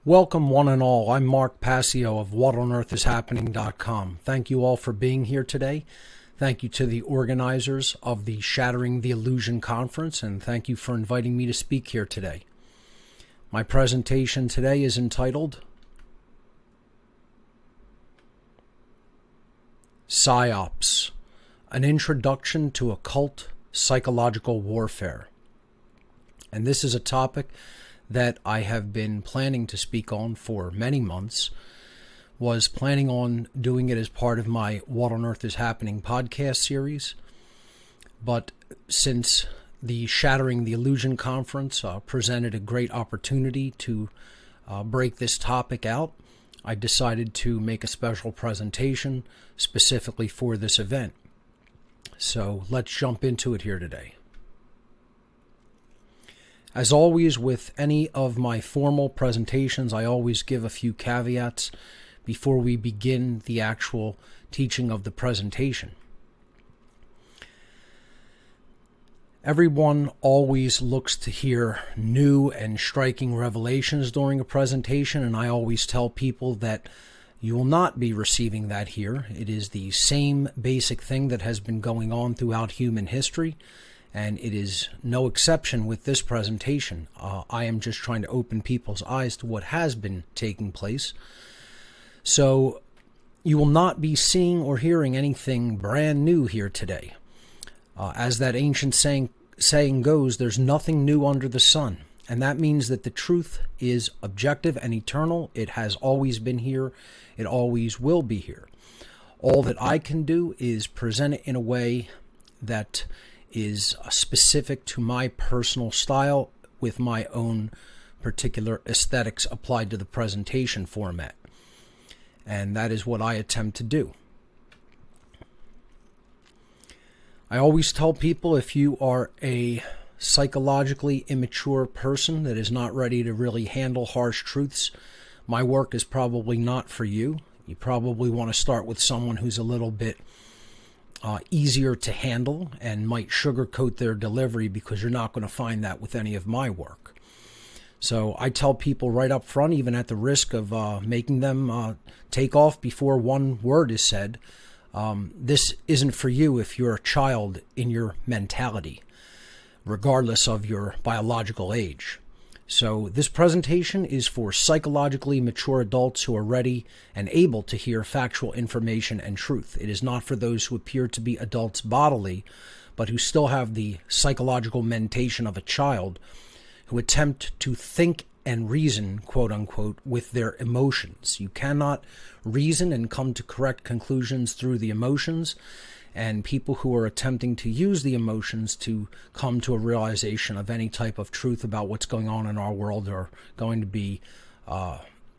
Welcome one and all. I'm Mark Passio of whatonearthishappening.com. Thank you all for being here today. Thank you to the organizers of the Shattering the Illusion conference, and thank you for inviting me to speak here today. My presentation today is entitled PSYOPs, an introduction to occult psychological warfare. And this is a topic that I have been planning to speak on for many months. Was planning on doing it as part of my What on Earth is Happening podcast series. But since the Shattering the Illusion conference presented a great opportunity to break this topic out, I decided to make a special presentation specifically for this event. So let's jump into it here today. As always, with any of my formal presentations, I always give a few caveats before we begin the actual teaching of the presentation. Everyone always looks to hear new and striking revelations during a presentation, and I always tell people that you will not be receiving that here. It is the same basic thing that has been going on throughout human history. And it is no exception with this presentation. I am just trying to open people's eyes to what has been taking place. So you will not be seeing or hearing anything brand new here today. As that ancient saying goes, there's nothing new under the sun. And that means that the truth is objective and eternal. It has always been here. It always will be here. All that I can do is present it in a way that is specific to my personal style with my own particular aesthetics applied to the presentation format. And that is what I attempt to do. I always tell people, if you are a psychologically immature person that is not ready to really handle harsh truths, my work is probably not for you. You probably want to start with someone who's a little bit easier to handle and might sugarcoat their delivery, because you're not going to find that with any of my work. So I tell people right up front, even at the risk of making them take off before one word is said, this isn't for you if you're a child in your mentality, regardless of your biological age. So this presentation is for psychologically mature adults who are ready and able to hear factual information and truth. It is not for those who appear to be adults bodily, but who still have the psychological mentation of a child, who attempt to think and reason, quote unquote, with their emotions. You cannot reason and come to correct conclusions through the emotions. And people who are attempting to use the emotions to come to a realization of any type of truth about what's going on in our world are going to be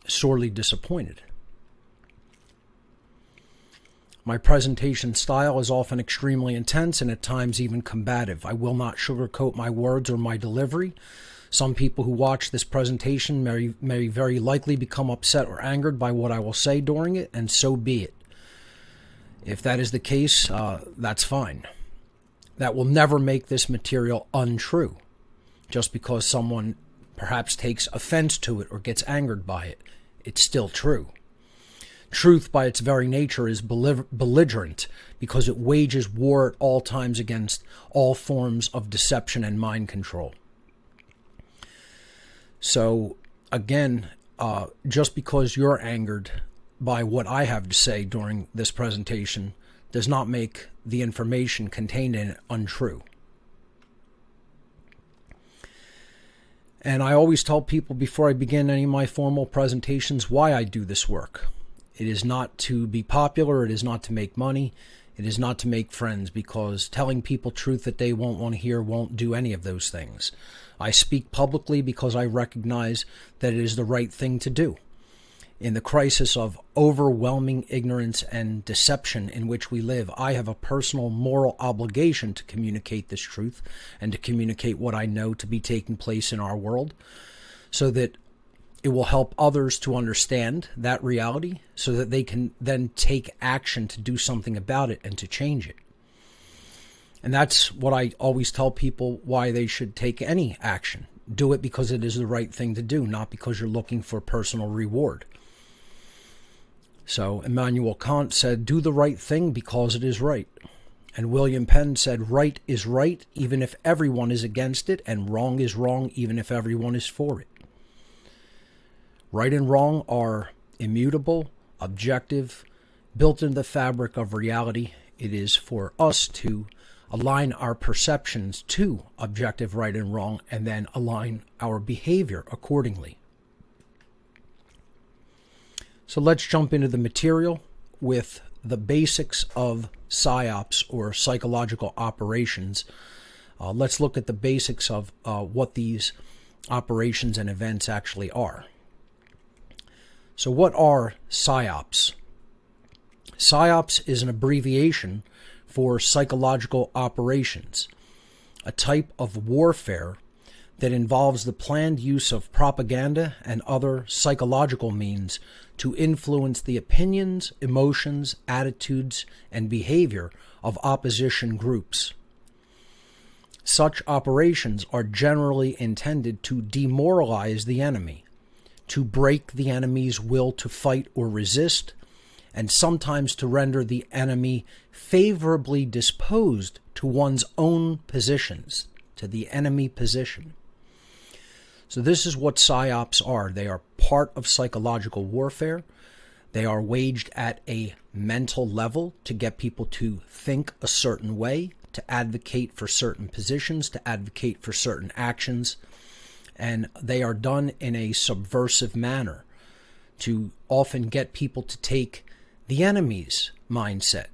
sorely disappointed. My presentation style is often extremely intense and at times even combative. I will not sugarcoat my words or my delivery. Some people who watch this presentation may very likely become upset or angered by what I will say during it, and so be it. If that is the case, that's fine. That will never make this material untrue. Just because someone perhaps takes offense to it or gets angered by it, it's still true. Truth by its very nature is belligerent, because it wages war at all times against all forms of deception and mind control. So again, just because you're angered by what I have to say during this presentation does not make the information contained in it untrue. And I always tell people before I begin any of my formal presentations why I do this work. It is not to be popular, it is not to make money, it is not to make friends, because telling people truth that they won't want to hear won't do any of those things. I speak publicly because I recognize that it is the right thing to do. In the crisis of overwhelming ignorance and deception in which we live, I have a personal moral obligation to communicate this truth and to communicate what I know to be taking place in our world, so that it will help others to understand that reality, so that they can then take action to do something about it and to change it. And that's what I always tell people, why they should take any action. do it because it is the right thing to do, not because you're looking for personal reward. So Immanuel Kant said, do the right thing because it is right. And William Penn said, right is right even if everyone is against it, and wrong is wrong even if everyone is for it. Right and wrong are immutable, objective, built into the fabric of reality. It is for us to align our perceptions to objective right and wrong, and then align our behavior accordingly. So let's jump into the material with the basics of PSYOPs, or psychological operations. Let's look at the basics of what these operations and events actually are. So what are PSYOPs? PSYOPs is an abbreviation for psychological operations, a type of warfare that involves the planned use of propaganda and other psychological means to influence the opinions, emotions, attitudes, and behavior of opposition groups. Such operations are generally intended to demoralize the enemy, to break the enemy's will to fight or resist, and sometimes to render the enemy favorably disposed to one's own positions, to the enemy position. So this is what PSYOPs are. They are part of psychological warfare. They are waged at a mental level to get people to think a certain way, to advocate for certain positions, to advocate for certain actions. And they are done in a subversive manner to often get people to take the enemy's mindset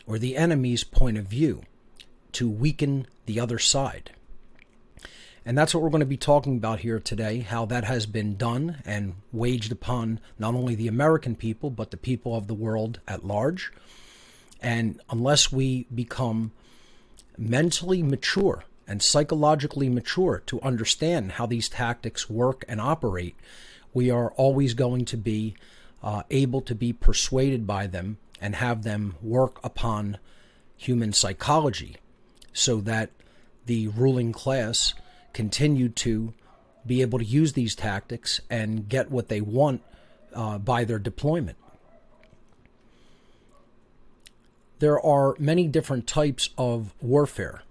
or the enemy's point of view, to weaken the other side. And that's what we're going to be talking about here today, how that has been done and waged upon not only the American people, but the people of the world at large. And unless we become mentally mature and psychologically mature to understand how these tactics work and operate, we are always going to be able to be persuaded by them and have them work upon human psychology so that the ruling class continue to be able to use these tactics and get what they want by their deployment. There are many different types of warfare,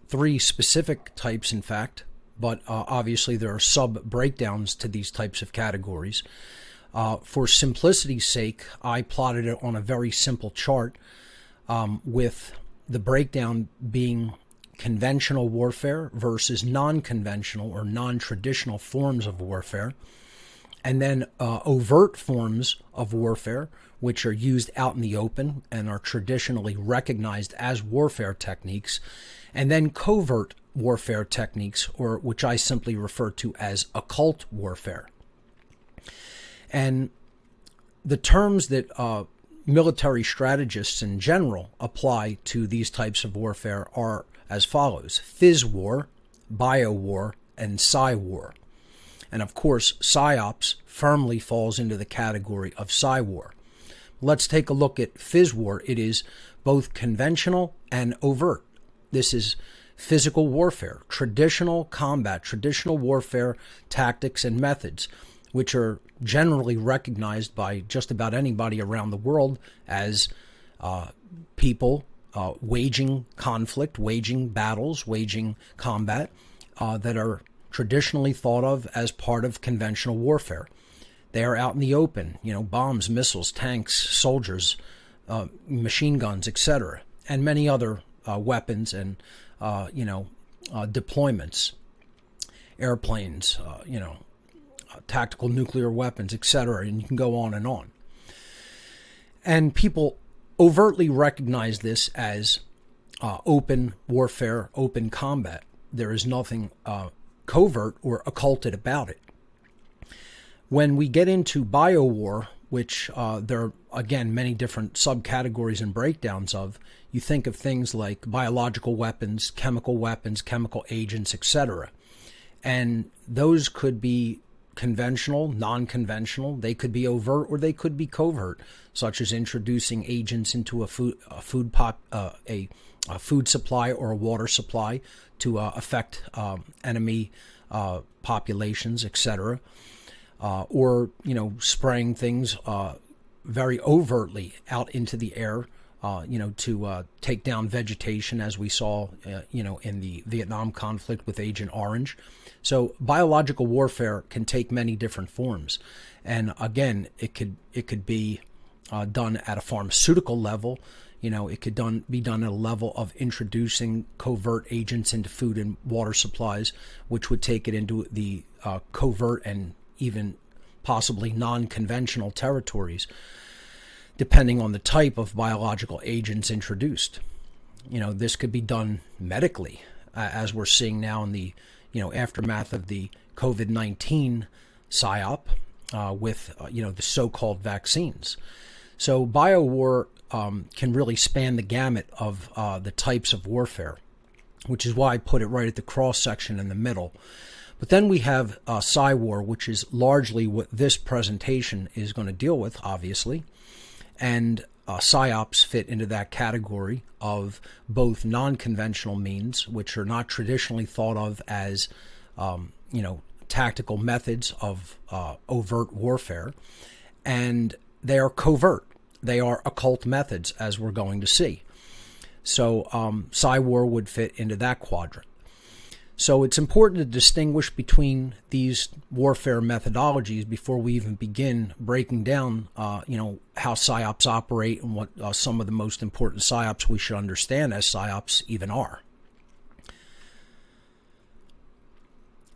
3 specific types in fact, but obviously there are sub-breakdowns to these types of categories. For simplicity's sake, I plotted it on a very simple chart with the breakdown being conventional warfare versus non-conventional or non-traditional forms of warfare, and then overt forms of warfare, which are used out in the open and are traditionally recognized as warfare techniques, and then covert warfare techniques, or which I simply refer to as occult warfare. And the terms that military strategists in general apply to these types of warfare are as follows: phys war, bio war, and psi war. And of course, PSYOPs firmly falls into the category of psi war. Let's take a look at phys war. It is both conventional and overt. This is physical warfare, traditional combat, traditional warfare tactics and methods, which are generally recognized by just about anybody around the world as people waging conflict, waging battles, waging combat that are traditionally thought of as part of conventional warfare. They are out in the open, bombs, missiles, tanks, soldiers, machine guns, etc., and many other weapons and, deployments, airplanes, tactical nuclear weapons, etc., and you can go on and on. And people overtly recognize this as open warfare, open combat. There is nothing covert or occulted about it. When we get into bio-war, which there are, again, many different subcategories and breakdowns of, you think of things like biological weapons, chemical agents, etc. And those could be conventional, non-conventional. They could be overt or they could be covert, such as introducing agents into a food supply or a water supply to affect enemy populations, etc., or spraying things very overtly out into the air, to take down vegetation, as we saw, in the Vietnam conflict with Agent Orange. So biological warfare can take many different forms, and again, it could be done at a pharmaceutical level. It could be done at a level of introducing covert agents into food and water supplies, which would take it into the covert and even possibly non-conventional territories, depending on the type of biological agents introduced. This could be done medically, as we're seeing now in the aftermath of the COVID-19 PSYOP with the so-called vaccines. So biowar can really span the gamut of the types of warfare, which is why I put it right at the cross section in the middle. But then we have psy-war, which is largely what this presentation is going to deal with, obviously. And PSYOPs fit into that category of both non-conventional means, which are not traditionally thought of as, tactical methods of overt warfare, and they are covert. They are occult methods, as we're going to see. So psy-war would fit into that quadrant. So it's important to distinguish between these warfare methodologies before we even begin breaking down, how PSYOPs operate and what some of the most important PSYOPs we should understand as PSYOPs even are.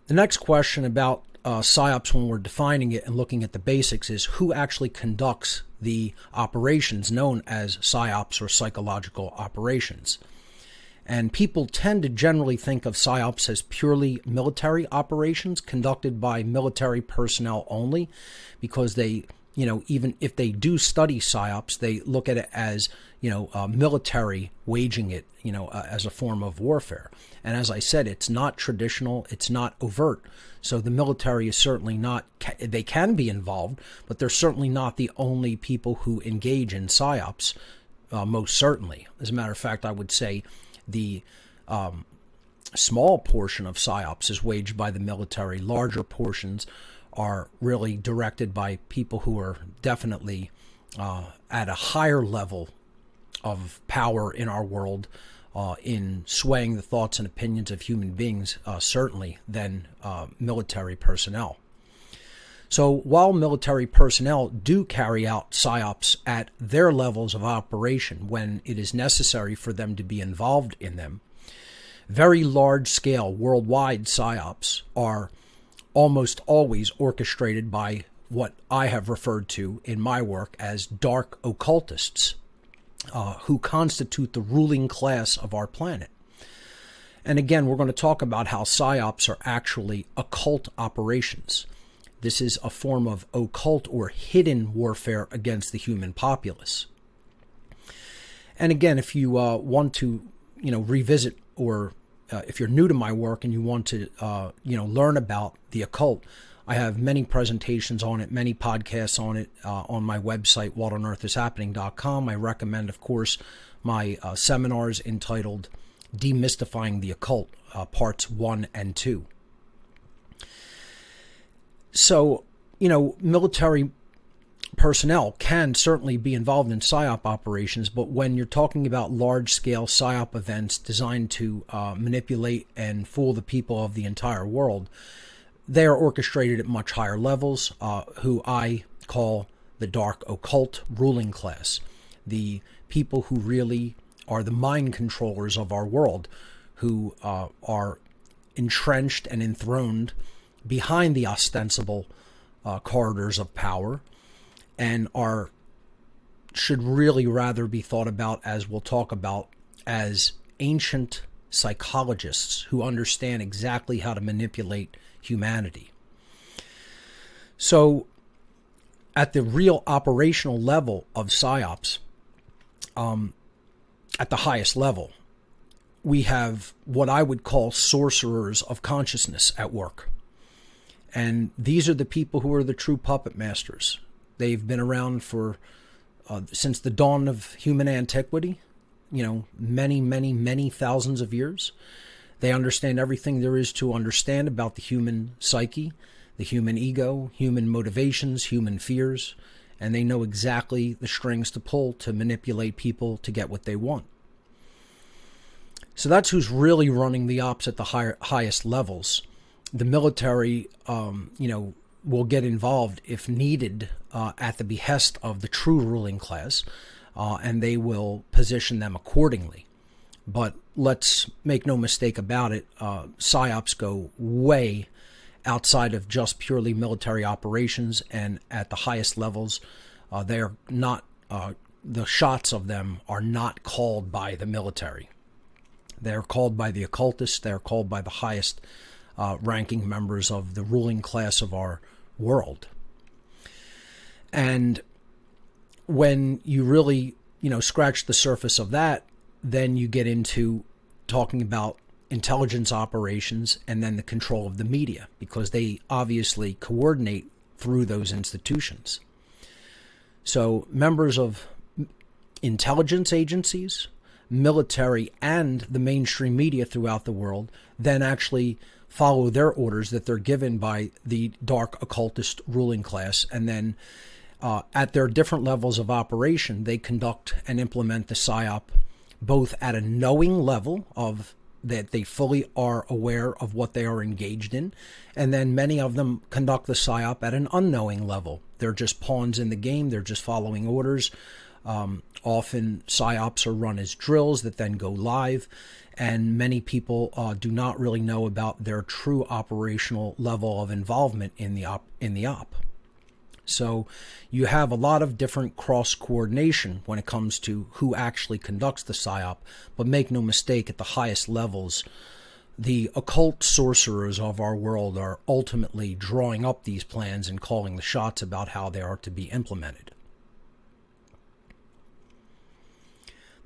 The next question about PSYOPs, when we're defining it and looking at the basics, is who actually conducts the operations known as PSYOPs or psychological operations. And people tend to generally think of PSYOPs as purely military operations conducted by military personnel only, because they, even if they do study PSYOPs, they look at it as, military waging it, as a form of warfare. And as I said, it's not traditional, it's not overt. So the military is certainly not, they can be involved, but they're certainly not the only people who engage in PSYOPs, most certainly. As a matter of fact, I would say the small portion of PSYOPs is waged by the military. Larger portions are really directed by people who are definitely at a higher level of power in our world, in swaying the thoughts and opinions of human beings, certainly, than military personnel. So while military personnel do carry out PSYOPs at their levels of operation when it is necessary for them to be involved in them, very large-scale worldwide PSYOPs are almost always orchestrated by what I have referred to in my work as dark occultists, who constitute the ruling class of our planet. And again, we're going to talk about how PSYOPs are actually occult operations. This is a form of occult or hidden warfare against the human populace. And again, if you want to, revisit, or if you're new to my work and you want to, learn about the occult, I have many presentations on it, many podcasts on it, on my website, whatonearthishappening.com. I recommend, of course, my seminars entitled Demystifying the Occult, Parts 1 and 2. So, military personnel can certainly be involved in PSYOP operations, but when you're talking about large-scale PSYOP events designed to manipulate and fool the people of the entire world, they are orchestrated at much higher levels, who I call the dark occult ruling class, the people who really are the mind controllers of our world, who are entrenched and enthroned behind the ostensible corridors of power, and should really rather be thought about, as we'll talk about, as ancient psychologists who understand exactly how to manipulate humanity. So at the real operational level of PSYOPs, at the highest level, we have what I would call sorcerers of consciousness at work. And these are the people who are the true puppet masters. They've been around for since the dawn of human antiquity, many, many, many thousands of years. They understand everything there is to understand about the human psyche, the human ego, human motivations, human fears, and they know exactly the strings to pull to manipulate people to get what they want. So that's who's really running the ops at the highest levels. The military, will get involved if needed at the behest of the true ruling class, and they will position them accordingly. But let's make no mistake about it, PSYOPs go way outside of just purely military operations, and at the highest levels, they're not, the shots of them are not called by the military. They're called by the occultists, they're called by the highest ranking members of the ruling class of our world. And when you really, scratch the surface of that, then you get into talking about intelligence operations and then the control of the media, because they obviously coordinate through those institutions. So members of intelligence agencies, military, and the mainstream media throughout the world then actually follow their orders that they're given by the dark occultist ruling class, and then at their different levels of operation, they conduct and implement the PSYOP both at a knowing level of that they fully are aware of what they are engaged in, and then many of them conduct the PSYOP at an unknowing level. They're just pawns in the game, they're just following orders. Often PSYOPs are run as drills that then go live, and many people do not really know about their true operational level of involvement in the op. So you have a lot of different cross-coordination when it comes to who actually conducts the PSYOP, but make no mistake, at the highest levels, the occult sorcerers of our world are ultimately drawing up these plans and calling the shots about how they are to be implemented.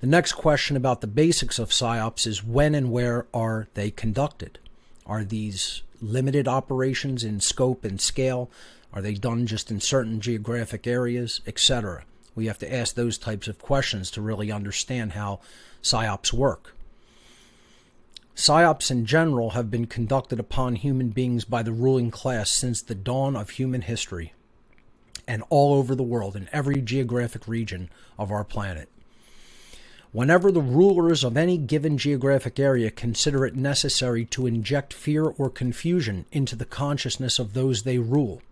The next question about the basics of PSYOPs is when and where are they conducted? Are these limited operations in scope and scale? Are they done just in certain geographic areas, etc.? We have to ask those types of questions to really understand how PSYOPs work. PSYOPs in general have been conducted upon human beings by the ruling class since the dawn of human history, and all over the world, in every geographic region of our planet. Whenever the rulers of any given geographic area consider it necessary to inject fear or confusion into the consciousness of those they rule,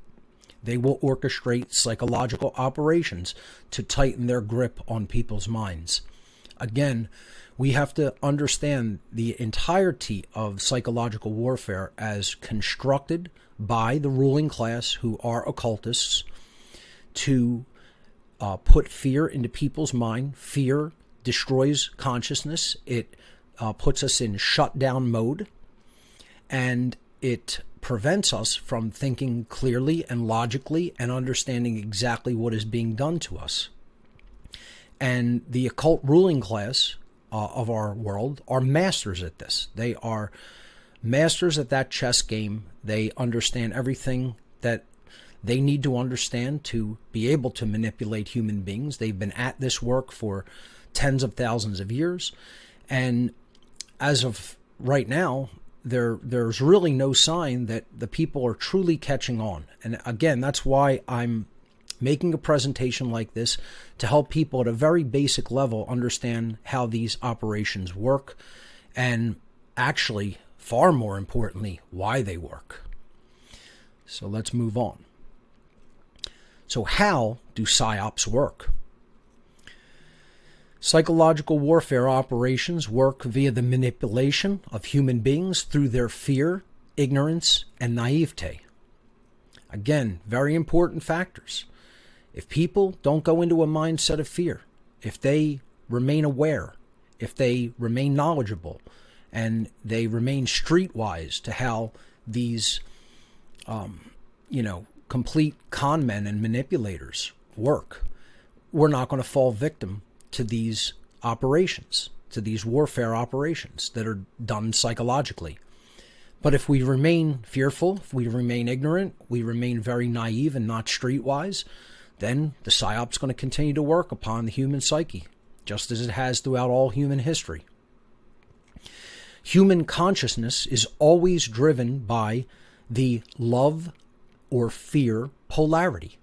they will orchestrate psychological operations to tighten their grip on people's minds. Again, we have to understand the entirety of psychological warfare as constructed by the ruling class, who are occultists, to put fear into people's mind. Fear destroys consciousness. It puts us in shutdown mode, and it prevents us from thinking clearly and logically and understanding exactly what is being done to us. And the occult ruling class of our world are masters at this. They are masters at that chess game. They understand everything that they need to understand to be able to manipulate human beings. They've been at this work for tens of thousands of years, and as of right now, there's really no sign that the people are truly catching on. And again, that's why I'm making a presentation like this, to help people at a very basic level understand how these operations work, and actually, far more importantly, why they work. So let's move on. So how do PSYOPs work? Psychological warfare operations work via the manipulation of human beings through their fear, ignorance, and naivete. Again, very important factors. If people don't go into a mindset of fear, if they remain aware, if they remain knowledgeable, and they remain streetwise to how these, complete con men and manipulators work, we're not going to fall victim to these operations, to these warfare operations that are done psychologically. But if we remain fearful, if we remain ignorant, we remain very naive and not streetwise, then the PSYOP's going to continue to work upon the human psyche, just as it has throughout all human history. Human consciousness is always driven by the love or fear polarity.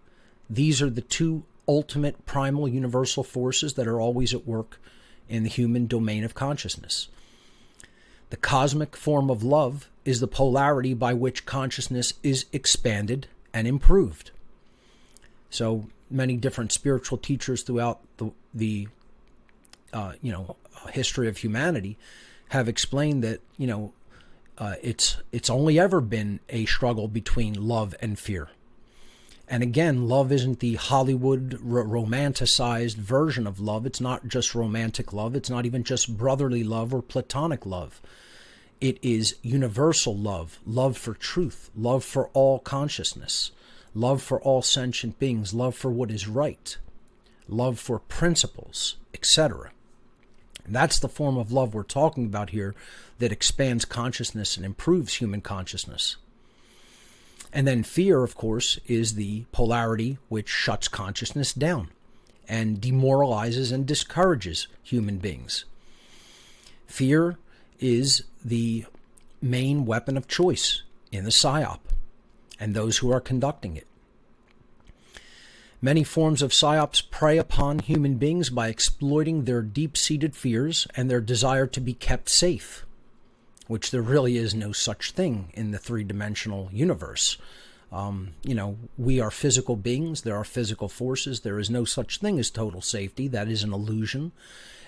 These are the two ultimate primal universal forces that are always at work in the human domain of consciousness. The cosmic form of love is the polarity by which consciousness is expanded and improved. So many different spiritual teachers throughout the history of humanity have explained that it's only ever been a struggle between love and fear. And again, love isn't the Hollywood romanticized version of love. It's not just romantic love. It's not even just brotherly love or platonic love. It is universal love, love for truth, love for all consciousness, love for all sentient beings, love for what is right, love for principles, etc. That's the form of love we're talking about here that expands consciousness and improves human consciousness. And then fear, of course, is the polarity which shuts consciousness down and demoralizes and discourages human beings. Fear is the main weapon of choice in the psyop and those who are conducting it. Many forms of psyops prey upon human beings by exploiting their deep-seated fears and their desire to be kept safe, which there really is no such thing in the three-dimensional universe. We are physical beings. There are physical forces. There is no such thing as total safety. That is an illusion.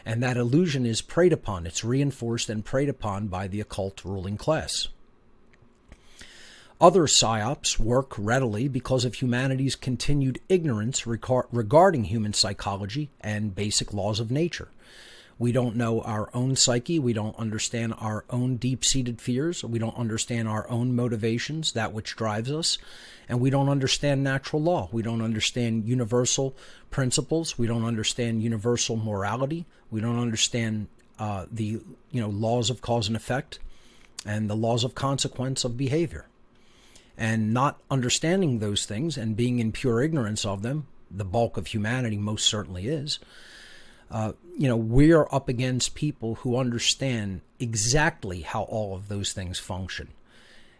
And that illusion is preyed upon. It's reinforced and preyed upon by the occult ruling class. Other psyops work readily because of humanity's continued ignorance regarding human psychology and basic laws of nature. We don't know our own psyche. We don't understand our own deep-seated fears. We don't understand our own motivations, that which drives us. And we don't understand natural law. We don't understand universal principles. We don't understand universal morality. We don't understand the laws of cause and effect and the laws of consequence of behavior. And not understanding those things and being in pure ignorance of them, the bulk of humanity most certainly is, we are up against people who understand exactly how all of those things function.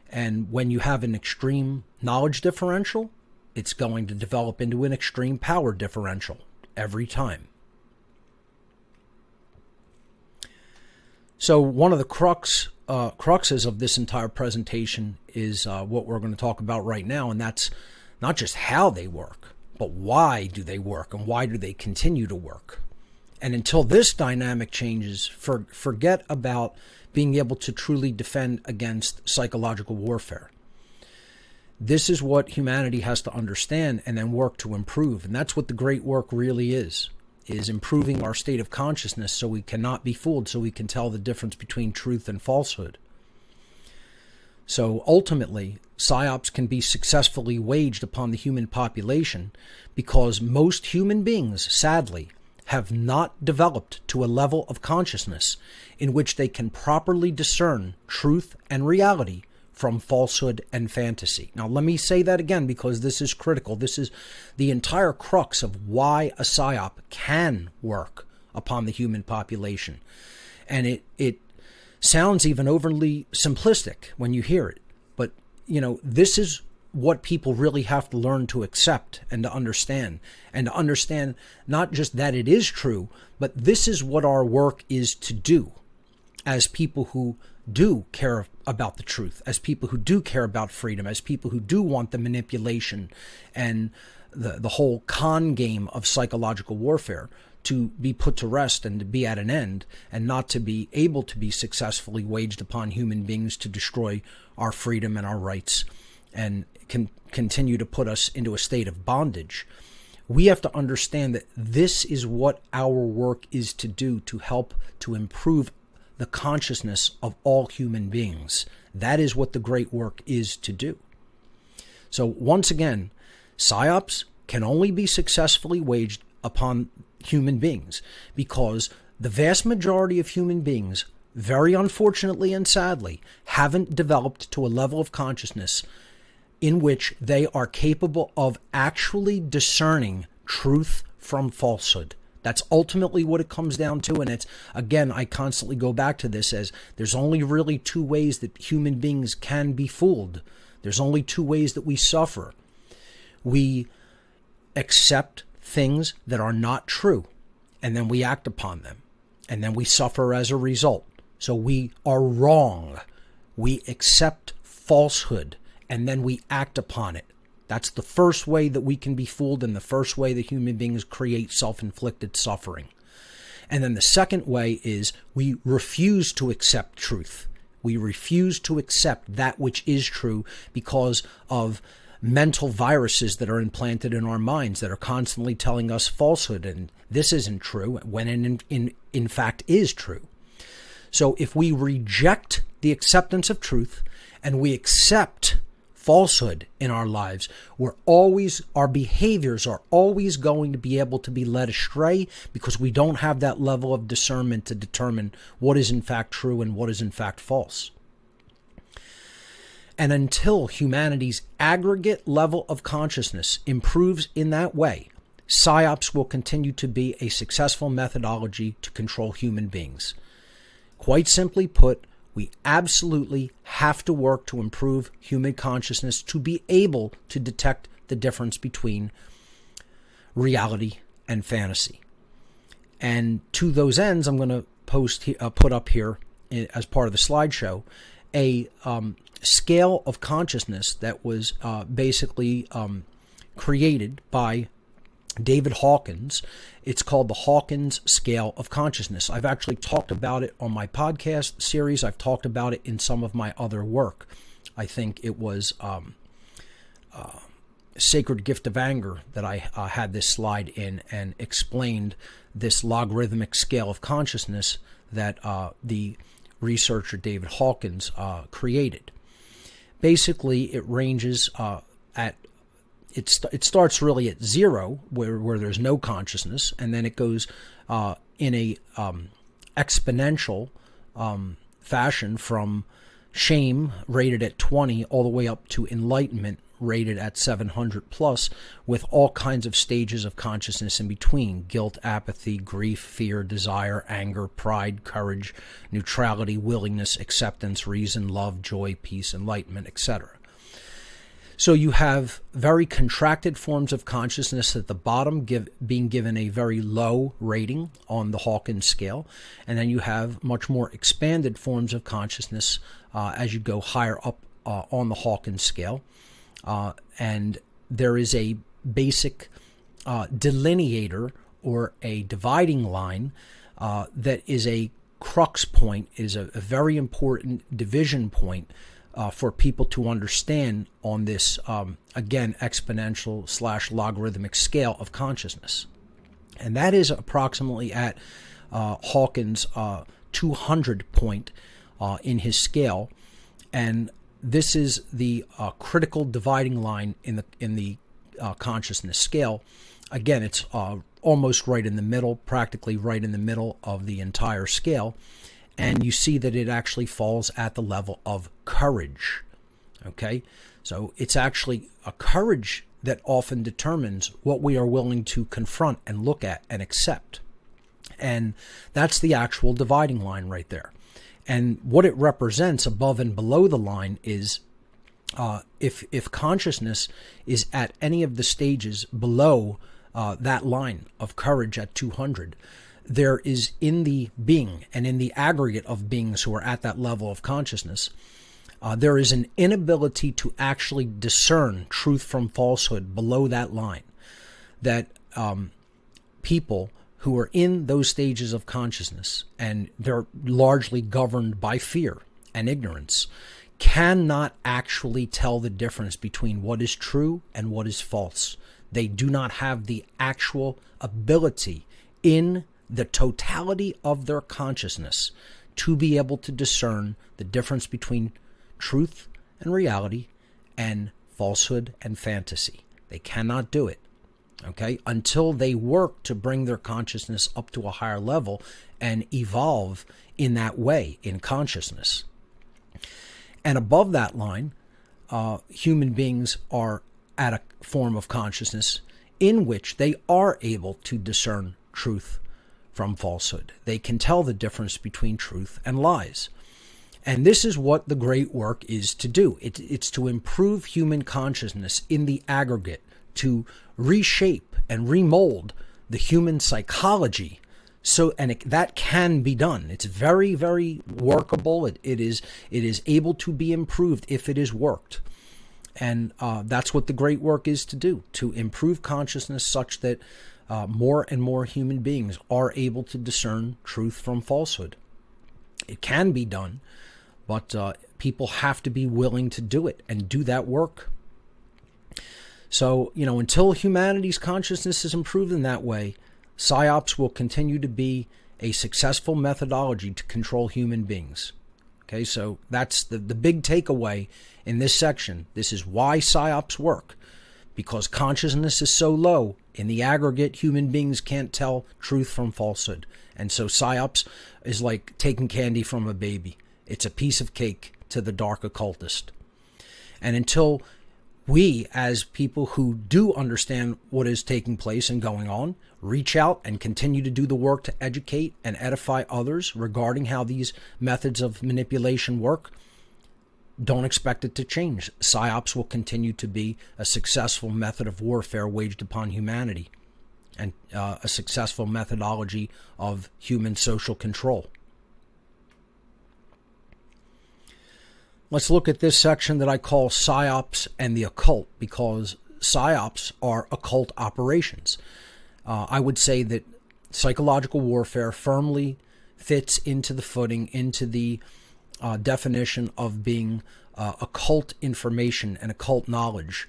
And when you have an extreme knowledge differential, it's going to develop into an extreme power differential every time. So one of the cruxes of this entire presentation is what we're going to talk about right now, and that's not just how they work, but why do they work and why do they continue to work. And until this dynamic changes, forget about being able to truly defend against psychological warfare. This is what humanity has to understand and then work to improve. And that's what the great work really is improving our state of consciousness so we cannot be fooled, so we can tell the difference between truth and falsehood. So ultimately, psyops can be successfully waged upon the human population because most human beings, sadly, have not developed to a level of consciousness in which they can properly discern truth and reality from falsehood and fantasy. Now, let me say that again because this is critical. This is the entire crux of why a psyop can work upon the human population. And it sounds even overly simplistic when you hear it. But, this is what people really have to learn to accept and to understand not just that it is true, but this is what our work is to do as people who do care about the truth, as people who do care about freedom, as people who do want the manipulation and the whole con game of psychological warfare to be put to rest and to be at an end, and not to be able to be successfully waged upon human beings to destroy our freedom and our rights and continue to put us into a state of bondage. We have to understand that this is what our work is to do to help to improve the consciousness of all human beings. That is what the great work is to do. So once again, psyops can only be successfully waged upon human beings because the vast majority of human beings, very unfortunately and sadly, haven't developed to a level of consciousness in which they are capable of actually discerning truth from falsehood. That's ultimately what it comes down to. And it's, again, I constantly go back to this as there's only really two ways that human beings can be fooled. There's only two ways that we suffer. We accept things that are not true, and then we act upon them, and then we suffer as a result. So we are wrong. We accept falsehood, and then we act upon it. That's the first way that we can be fooled, and the first way that human beings create self-inflicted suffering. And then the second way is we refuse to accept truth. We refuse to accept that which is true because of mental viruses that are implanted in our minds that are constantly telling us falsehood, and this isn't true when it in fact is true. So if we reject the acceptance of truth and we accept falsehood in our lives, our behaviors are always going to be able to be led astray because we don't have that level of discernment to determine what is in fact true and what is in fact false. And until humanity's aggregate level of consciousness improves in that way, PSYOPs will continue to be a successful methodology to control human beings. Quite simply put, we absolutely have to work to improve human consciousness to be able to detect the difference between reality and fantasy. And to those ends, I'm going to put up here as part of the slideshow a scale of consciousness that was basically created by David Hawkins. It's called the Hawkins Scale of Consciousness. I've actually talked about it on my podcast series. I've talked about it in some of my other work. I think it was Sacred Gift of Anger that I had this slide in and explained this logarithmic scale of consciousness that the researcher David Hawkins created. Basically, it ranges it starts really at 0, where there's no consciousness, and then it goes in a exponential fashion from shame, rated at 20, all the way up to enlightenment, rated at 700 plus, with all kinds of stages of consciousness in between: guilt, apathy, grief, fear, desire, anger, pride, courage, neutrality, willingness, acceptance, reason, love, joy, peace, enlightenment, etc. So you have very contracted forms of consciousness at the bottom being given a very low rating on the Hawkins scale, and then you have much more expanded forms of consciousness as you go higher up on the Hawkins scale. And there is a basic delineator or a dividing line that is a crux point, is a very important division point for people to understand on this, again, exponential / logarithmic scale of consciousness. And that is approximately at Hawkins' 200 point in his scale. And this is the critical dividing line in the consciousness scale. Again, it's almost right in the middle, practically right in the middle of the entire scale. And you see that it actually falls at the level of courage. Okay? So it's actually a courage that often determines what we are willing to confront and look at and accept. And that's the actual dividing line right there. And what it represents above and below the line is if consciousness is at any of the stages below that line of courage at 200, there is in the being and in the aggregate of beings who are at that level of consciousness, there is an inability to actually discern truth from falsehood below that line. That people who are in those stages of consciousness, and they're largely governed by fear and ignorance, cannot actually tell the difference between what is true and what is false. They do not have the actual ability in the totality of their consciousness to be able to discern the difference between truth and reality and falsehood and fantasy. They cannot do it, okay, until they work to bring their consciousness up to a higher level and evolve in that way in consciousness. And above that line, human beings are at a form of consciousness in which they are able to discern truth from falsehood. They can tell the difference between truth and lies. And this is what the great work is to do. It's to improve human consciousness in the aggregate, to reshape and remold the human psychology. That can be done. It's very, very workable. It is able to be improved if it is worked. And that's what the great work is to do, to improve consciousness such that more and more human beings are able to discern truth from falsehood. It can be done, but people have to be willing to do it and do that work. So, until humanity's consciousness is improved in that way, PSYOPs will continue to be a successful methodology to control human beings. Okay, so that's the big takeaway in this section. This is why PSYOPs work. Because consciousness is so low, in the aggregate, human beings can't tell truth from falsehood. And so PSYOPs is like taking candy from a baby. It's a piece of cake to the dark occultist. And until we, as people who do understand what is taking place and going on, reach out and continue to do the work to educate and edify others regarding how these methods of manipulation work, don't expect it to change. PSYOPs will continue to be a successful method of warfare waged upon humanity and a successful methodology of human social control. Let's look at this section that I call PSYOPs and the occult, because PSYOPs are occult operations. I would say that psychological warfare firmly fits into the footing, into the definition of being occult information and occult knowledge.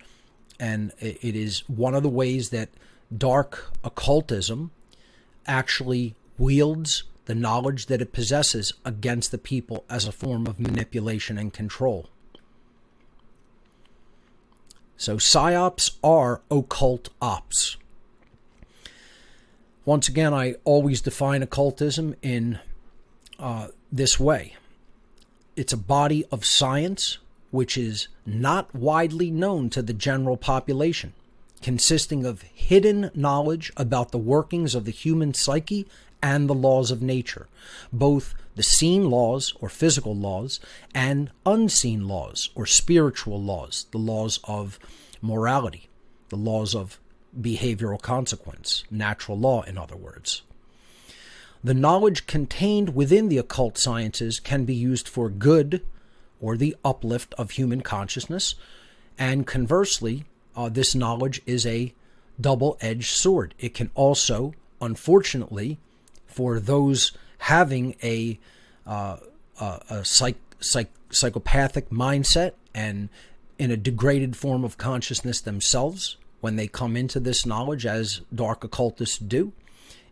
And it is one of the ways that dark occultism actually wields the knowledge that it possesses against the people as a form of manipulation and control. So PSYOPs are occult ops. Once again, I always define occultism in this way. It's a body of science which is not widely known to the general population, consisting of hidden knowledge about the workings of the human psyche and the laws of nature, both the seen laws or physical laws and unseen laws or spiritual laws, the laws of morality, the laws of behavioral consequence, natural law, in other words. The knowledge contained within the occult sciences can be used for good or the uplift of human consciousness, and conversely, this knowledge is a double-edged sword. It can also, unfortunately, for those having a psychopathic mindset and in a degraded form of consciousness themselves, when they come into this knowledge, as dark occultists do,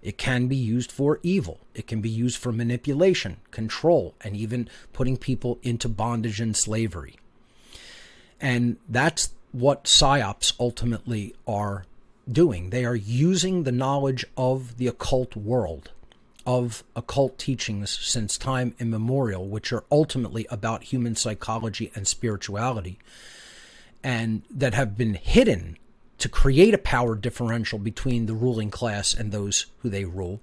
it can be used for evil. It can be used for manipulation, control, and even putting people into bondage and slavery. And that's what PSYOPs ultimately are doing. They are using the knowledge of the occult world, of occult teachings since time immemorial, which are ultimately about human psychology and spirituality, and that have been hidden to create a power differential between the ruling class and those who they rule.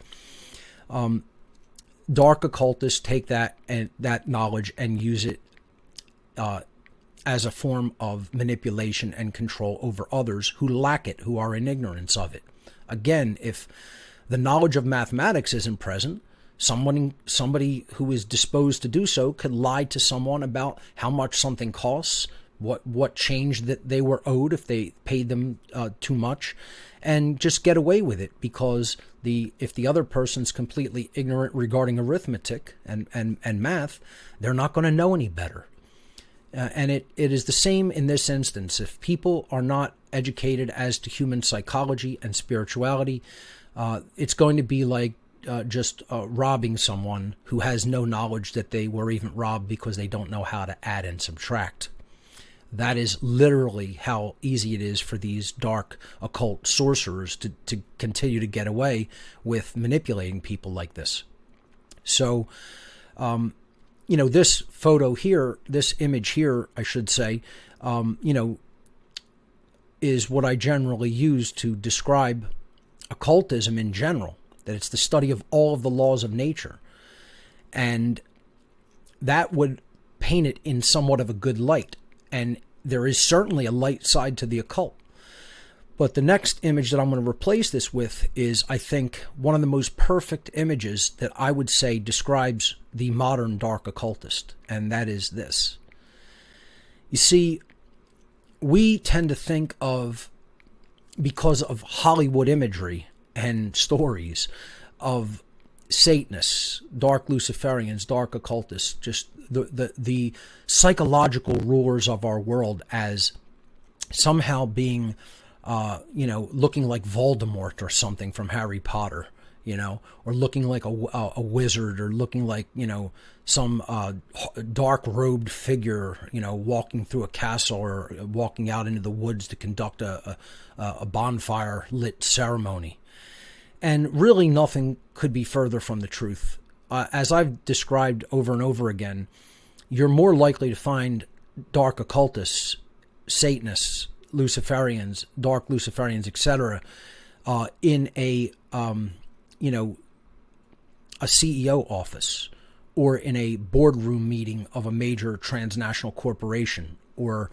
Dark occultists take that knowledge and use it as a form of manipulation and control over others who lack it, who are in ignorance of it. Again, if the knowledge of mathematics isn't present, somebody who is disposed to do so could lie to someone about how much something costs, what change that they were owed if they paid them too much, and just get away with it, because if the other person's completely ignorant regarding arithmetic and math, they're not going to know any better. And it is the same in this instance. If people are not educated as to human psychology and spirituality, it's going to be like just robbing someone who has no knowledge that they were even robbed because they don't know how to add and subtract. That is literally how easy it is for these dark occult sorcerers to continue to get away with manipulating people like this. So, this photo here, this image here, I should say, is what I generally use to describe occultism in general. that it's the study of all of the laws of nature. And that would paint it in somewhat of a good light. And there is certainly a light side to the occult. But the next image that I'm going to replace this with is, I think, one of the most perfect images that I would say describes the modern dark occultist, and that is this. You see, we tend to think of, because of Hollywood imagery and stories of Satanists, dark Luciferians, dark occultists, just the psychological rulers of our world as somehow being looking like Voldemort or something from Harry Potter, or looking like a wizard, or looking like, some dark-robed figure, walking through a castle or walking out into the woods to conduct a bonfire-lit ceremony. And really nothing could be further from the truth. As I've described over and over again, you're more likely to find dark occultists, Satanists, Luciferians, dark Luciferians, etc., in a CEO office, or in a boardroom meeting of a major transnational corporation, or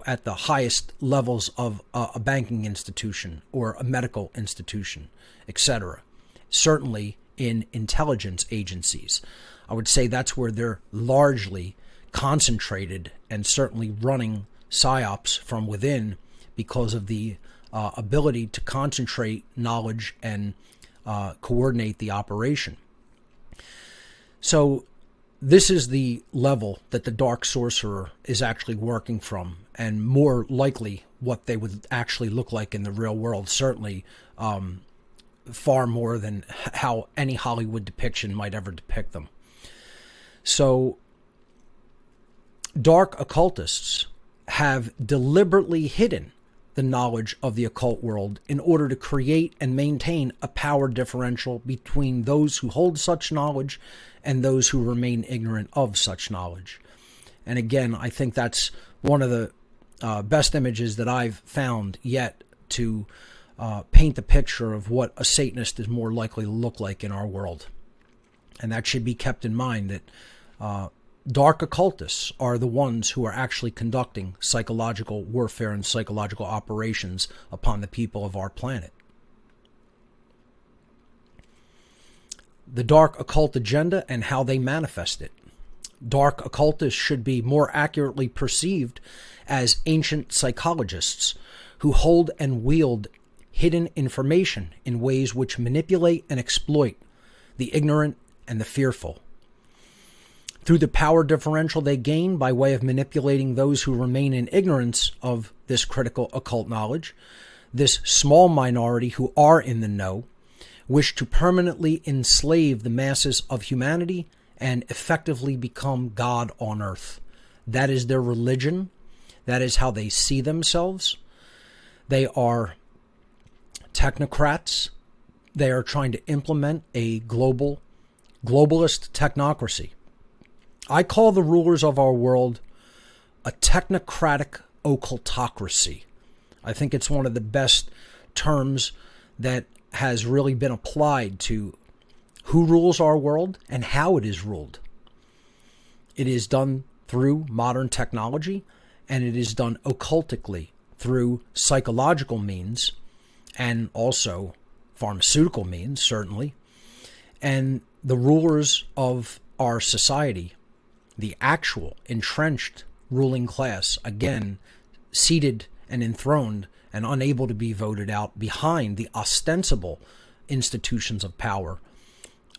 at the highest levels of a banking institution or a medical institution, etc. Certainly in intelligence agencies. I would say that's where they're largely concentrated and certainly running psyops from within, because of the ability to concentrate knowledge and coordinate the operation. So this is the level that the dark sorcerer is actually working from, and more likely what they would actually look like in the real world, certainly far more than how any Hollywood depiction might ever depict them. So dark occultists have deliberately hidden the knowledge of the occult world in order to create and maintain a power differential between those who hold such knowledge and those who remain ignorant of such knowledge. And again, I think that's one of the best images that I've found yet to paint the picture of what a Satanist is more likely to look like in our world. And that should be kept in mind, that dark occultists are the ones who are actually conducting psychological warfare and psychological operations upon the people of our planet. The dark occult agenda and how they manifest it. Dark occultists should be more accurately perceived as ancient psychologists who hold and wield hidden information in ways which manipulate and exploit the ignorant and the fearful. Through the power differential they gain by way of manipulating those who remain in ignorance of this critical occult knowledge, this small minority who are in the know wish to permanently enslave the masses of humanity and effectively become God on earth. That is their religion. That is how they see themselves. They are technocrats. They are trying to implement a globalist technocracy. I call the rulers of our world a technocratic occultocracy. I think it's one of the best terms that has really been applied to who rules our world and how it is ruled. It is done through modern technology, and it is done occultically through psychological means and also pharmaceutical means, certainly. And the rulers of our society, the actual entrenched ruling class, again, seated and enthroned and unable to be voted out behind the ostensible institutions of power,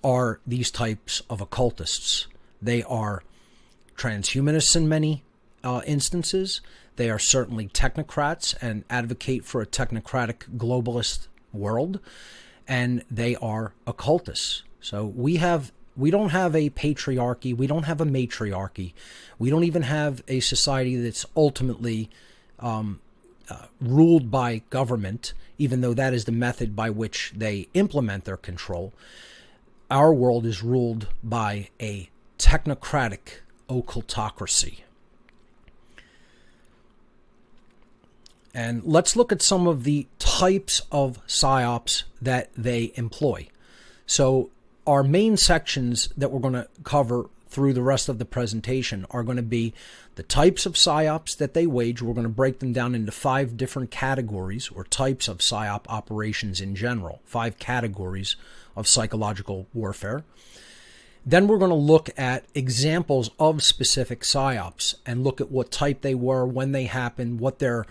are these types of occultists. They are transhumanists in many instances. They are certainly technocrats and advocate for a technocratic globalist world, and they are occultists. So we don't have a patriarchy. We don't have a matriarchy. We don't even have a society that's ultimately ruled by government, even though that is the method by which they implement their control. Our world is ruled by a technocratic occultocracy. And let's look at some of the types of psyops that they employ. So our main sections that we're going to cover through the rest of the presentation are going to be the types of psyops that they wage. We're going to break them down into 5 different categories or types of psyop operations in general, 5 categories of psychological warfare. Then we're going to look at examples of specific psyops and look at what type they were, when they happened, what their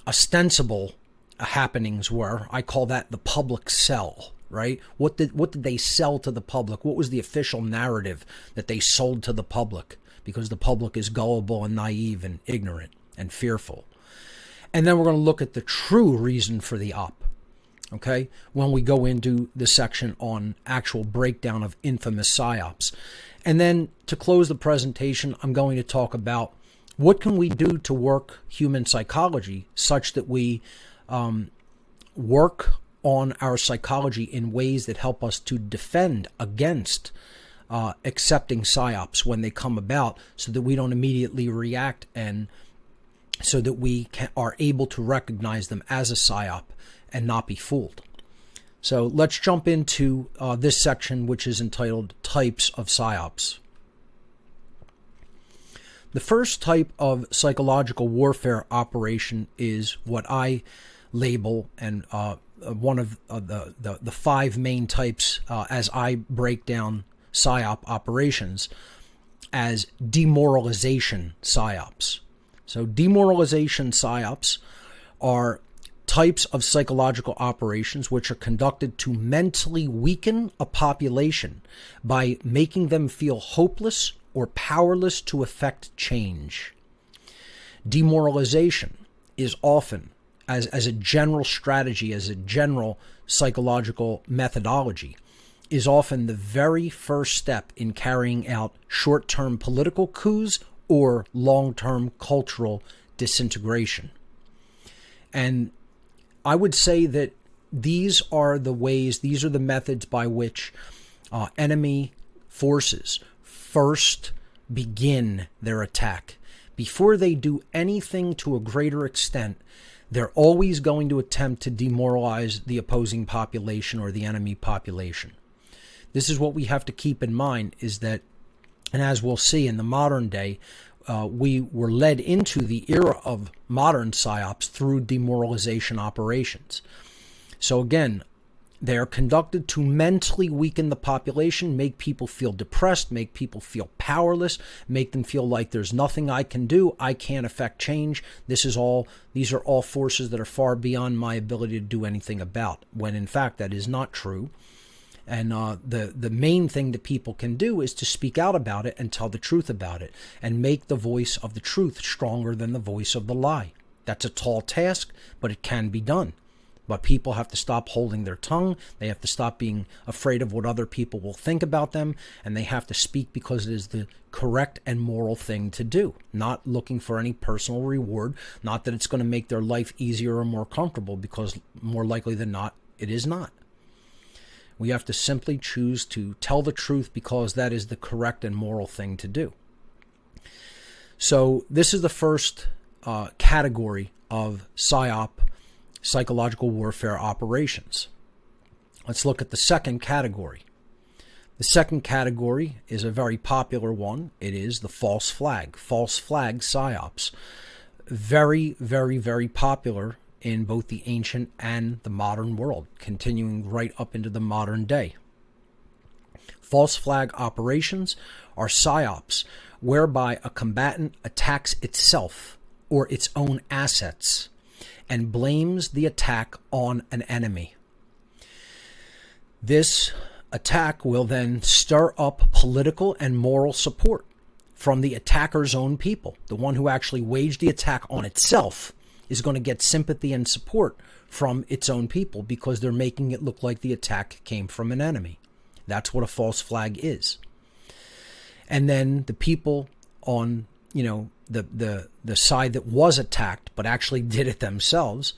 ostensible happenings were. I call that the public sell, right? What did they sell to the public? What was the official narrative that they sold to the public? Because the public is gullible and naive and ignorant and fearful. And then we're going to look at the true reason for the op, okay, when we go into the section on actual breakdown of infamous psyops. And then to close the presentation, I'm going to talk about what can we do to work human psychology such that we work on our psychology in ways that help us to defend against accepting psyops when they come about, so that we don't immediately react, and so that we are able to recognize them as a psyop and not be fooled. So let's jump into this section, which is entitled Types of Psyops. The first type of psychological warfare operation is what I label, and one of the 5 main types as I break down psyop operations, as demoralization psyops. So demoralization psyops are types of psychological operations which are conducted to mentally weaken a population by making them feel hopeless or powerless to effect change. Demoralization is often, as a general strategy, as a general psychological methodology, is often the very first step in carrying out short-term political coups or long-term cultural disintegration. And I would say that these are the ways, these are the methods by which enemy forces first begin their attack. Before they do anything to a greater extent, they're always going to attempt to demoralize the opposing population or the enemy population. This is what we have to keep in mind, is that, and as we'll see in the modern day, we were led into the era of modern psyops through demoralization operations. So again, they are conducted to mentally weaken the population, make people feel depressed, make people feel powerless, make them feel like there's nothing I can do, I can't affect change. These are all forces that are far beyond my ability to do anything about, when in fact that is not true. And the main thing that people can do is to speak out about it and tell the truth about it, and make the voice of the truth stronger than the voice of the lie. That's a tall task, but it can be done. But people have to stop holding their tongue. They have to stop being afraid of what other people will think about them. And they have to speak because it is the correct and moral thing to do. Not looking for any personal reward. Not that it's going to make their life easier or more comfortable, because more likely than not, it is not. We have to simply choose to tell the truth because that is the correct and moral thing to do. So this is the first category of psyop, psychological warfare operations. Let's look at the second category. The second category is a very popular one. It is the false flag psyops. Very, very, very popular in both the ancient and the modern world, continuing right up into the modern day. False flag operations are psyops whereby a combatant attacks itself or its own assets and blames the attack on an enemy. This attack will then stir up political and moral support from the attacker's own people. The one who actually waged the attack on itself is going to get sympathy and support from its own people because they're making it look like the attack came from an enemy. That's what a false flag is. And then the people on, the side that was attacked but actually did it themselves,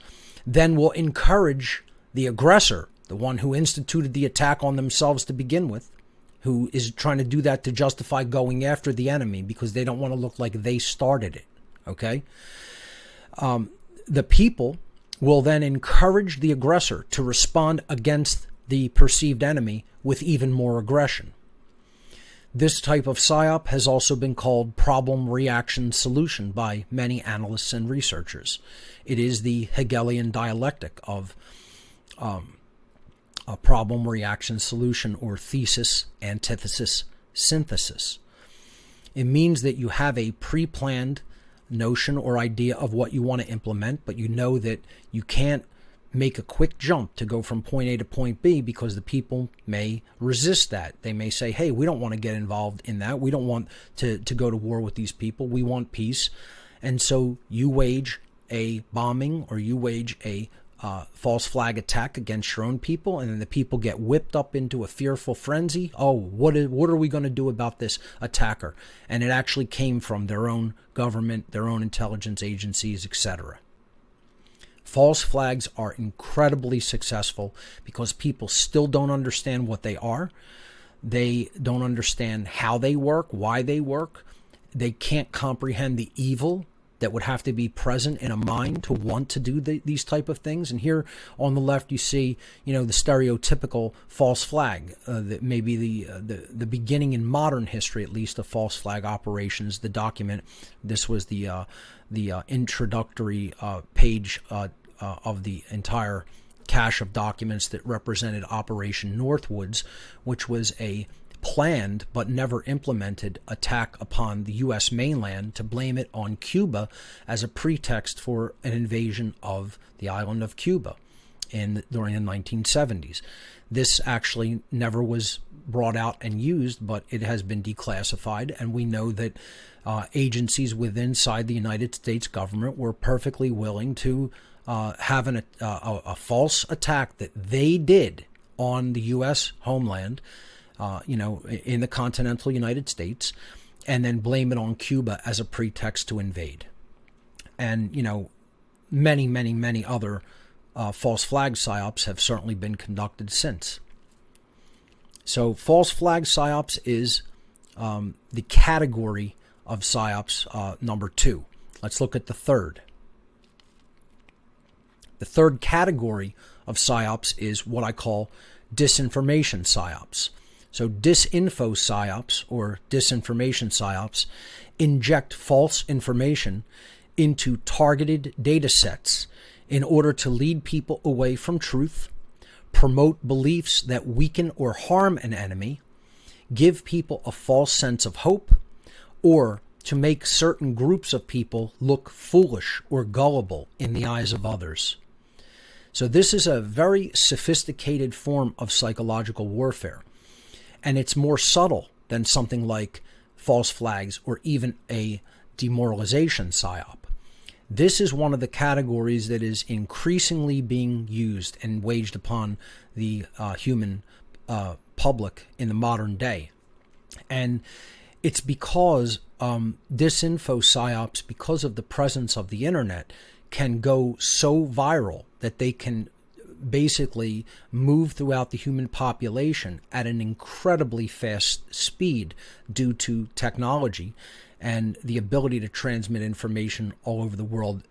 then will encourage the aggressor, the one who instituted the attack on themselves to begin with, who is trying to do that to justify going after the enemy because they don't want to look like they started it, okay? The people will then encourage the aggressor to respond against the perceived enemy with even more aggression. This type of psyop has also been called problem reaction solution by many analysts and researchers. It is the Hegelian dialectic of a problem reaction solution, or thesis, antithesis, synthesis. It means that you have a pre-planned notion or idea of what you want to implement, but you know that you can't make a quick jump to go from point A to point B because the people may resist that. They may say, hey, we don't want to get involved in that. We don't want to go to war with these people. We want peace. And so you wage a bombing, or you wage a false flag attack against your own people, and then the people get whipped up into a fearful frenzy. Oh, what are we going to do about this attacker? And it actually came from their own government, their own intelligence agencies, etc. False flags are incredibly successful because people still don't understand what they are. They don't understand how they work, why they work. They can't comprehend the evil that would have to be present in a mind to want to do these type of things. And here on the left, you see, the stereotypical false flag, that maybe the beginning in modern history, at least, of false flag operations. The document, this was the introductory page of the entire cache of documents that represented Operation Northwoods, which was a planned but never implemented attack upon the U.S. mainland to blame it on Cuba as a pretext for an invasion of the island of Cuba during the 1970s. This actually never was brought out and used, but it has been declassified, and we know that agencies inside the United States government were perfectly willing to have a false attack that they did on the U.S. homeland, in the continental United States, and then blame it on Cuba as a pretext to invade. And, many, many, many other false flag psyops have certainly been conducted since. So false flag psyops is the category of psyops number 2. Let's look at the third. The third category of psyops is what I call disinformation psyops. So disinfo psyops, or disinformation psyops, inject false information into targeted data sets in order to lead people away from truth, promote beliefs that weaken or harm an enemy, give people a false sense of hope, or to make certain groups of people look foolish or gullible in the eyes of others. So this is a very sophisticated form of psychological warfare. And it's more subtle than something like false flags or even a demoralization psyop. This is one of the categories that is increasingly being used and waged upon the human public in the modern day. And it's because disinfo psyops, because of the presence of the internet, can go so viral that they can basically move throughout the human population at an incredibly fast speed due to technology and the ability to transmit information all over the world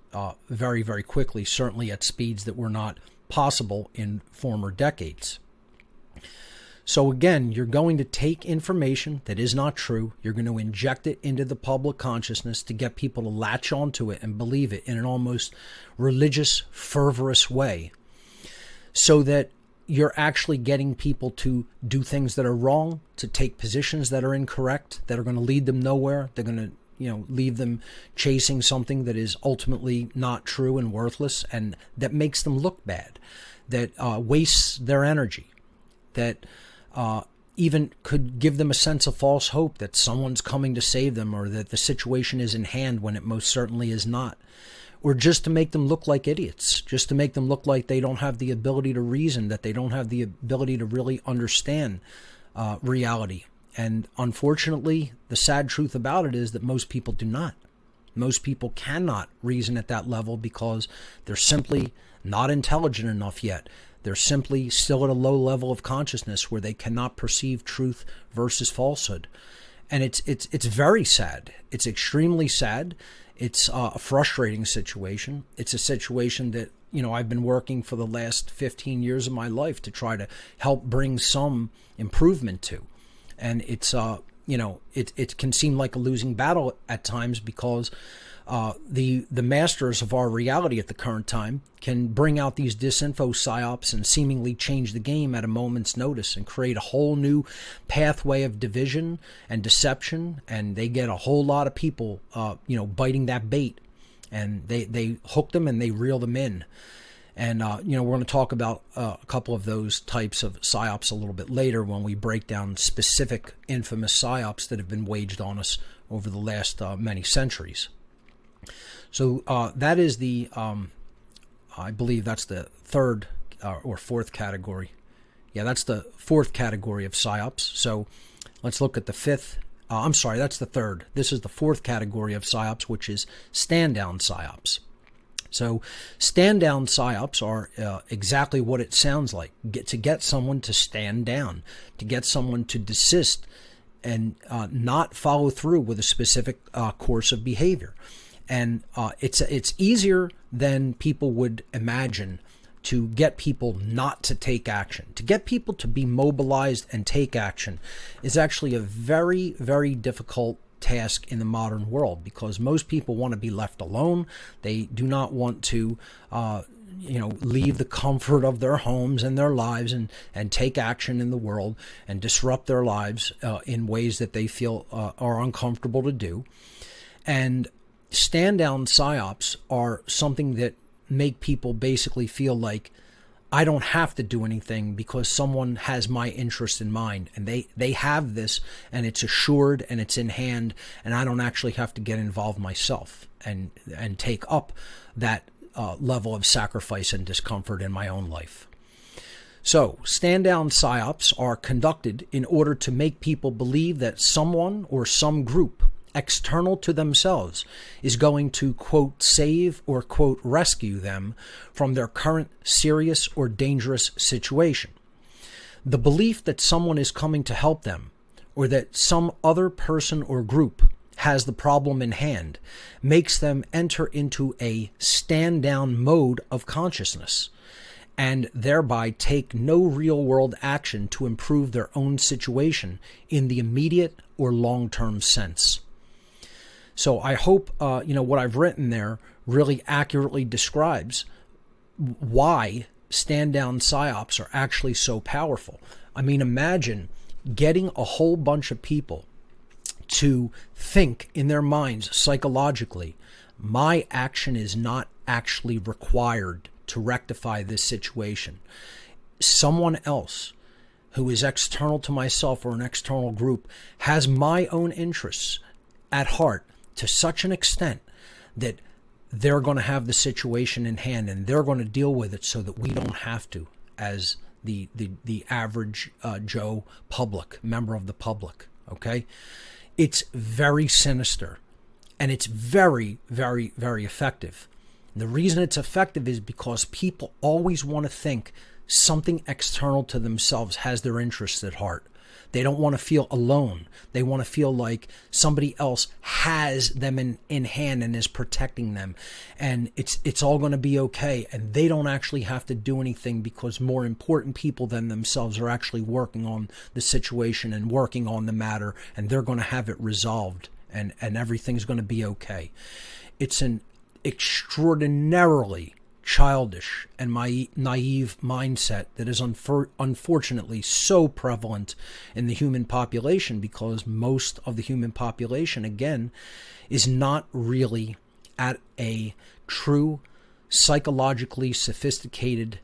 very, very quickly, certainly at speeds that were not possible in former decades. So again, you're going to take information that is not true, you're going to inject it into the public consciousness to get people to latch onto it and believe it in an almost religious, fervorous way, so that you're actually getting people to do things that are wrong, to take positions that are incorrect, that are going to lead them nowhere. They're going to, leave them chasing something that is ultimately not true and worthless, and that makes them look bad, that wastes their energy, that even could give them a sense of false hope that someone's coming to save them, or that the situation is in hand when it most certainly is not. Or just to make them look like idiots, just to make them look like they don't have the ability to reason, that they don't have the ability to really understand reality. And unfortunately, the sad truth about it is that most people do not. Most people cannot reason at that level because they're simply not intelligent enough yet. They're simply still at a low level of consciousness where they cannot perceive truth versus falsehood. And it's very sad. It's extremely sad. It's a frustrating situation. It's a situation that I've been working for the last 15 years of my life to try to help bring some improvement to. And it's, it can seem like a losing battle at times because the masters of our reality at the current time can bring out these disinfo psyops and seemingly change the game at a moment's notice and create a whole new pathway of division and deception. And they get a whole lot of people, biting that bait, and they hook them and they reel them in. And, we're going to talk about a couple of those types of psyops a little bit later when we break down specific infamous psyops that have been waged on us over the last many centuries. So that is the, I believe that's the third or fourth category. Yeah, that's the fourth category of psyops. So let's look at the fifth. That's the third. This is the fourth category of psyops, which is stand-down psyops. So stand-down psyops are exactly what it sounds like. To get someone to stand down, to get someone to desist and not follow through with a specific course of behavior. And it's easier than people would imagine to get people not to take action. To get people to be mobilized and take action is actually a very, very difficult task in the modern world, because most people want to be left alone. They do not want to leave the comfort of their homes and their lives and take action in the world and disrupt their lives in ways that they feel are uncomfortable to do. And stand-down psyops are something that make people basically feel like, I don't have to do anything because someone has my interest in mind, and they have this, and it's assured and it's in hand, and I don't actually have to get involved myself and take up that level of sacrifice and discomfort in my own life. So stand-down psyops are conducted in order to make people believe that someone or some group external to themselves is going to, quote, save or, quote, rescue them from their current serious or dangerous situation. The belief that someone is coming to help them, or that some other person or group has the problem in hand, makes them enter into a stand-down mode of consciousness, and thereby take no real-world action to improve their own situation in the immediate or long-term sense. So I hope, what I've written there really accurately describes why stand-down psyops are actually so powerful. I mean, imagine getting a whole bunch of people to think in their minds psychologically, my action is not actually required to rectify this situation. Someone else who is external to myself or an external group has my own interests at heart to such an extent that they're going to have the situation in hand and they're going to deal with it so that we don't have to, as the average Joe public, member of the public, okay? It's very sinister, and it's very, very, very effective. And the reason it's effective is because people always want to think something external to themselves has their interests at heart. They don't want to feel alone. They want to feel like somebody else has them in hand and is protecting them. And it's all going to be okay. And they don't actually have to do anything because more important people than themselves are actually working on the situation and working on the matter. And they're going to have it resolved. And everything's going to be okay. It's an extraordinarily childish and naive mindset that is unfortunately so prevalent in the human population, because most of the human population, again, is not really at a true psychologically sophisticated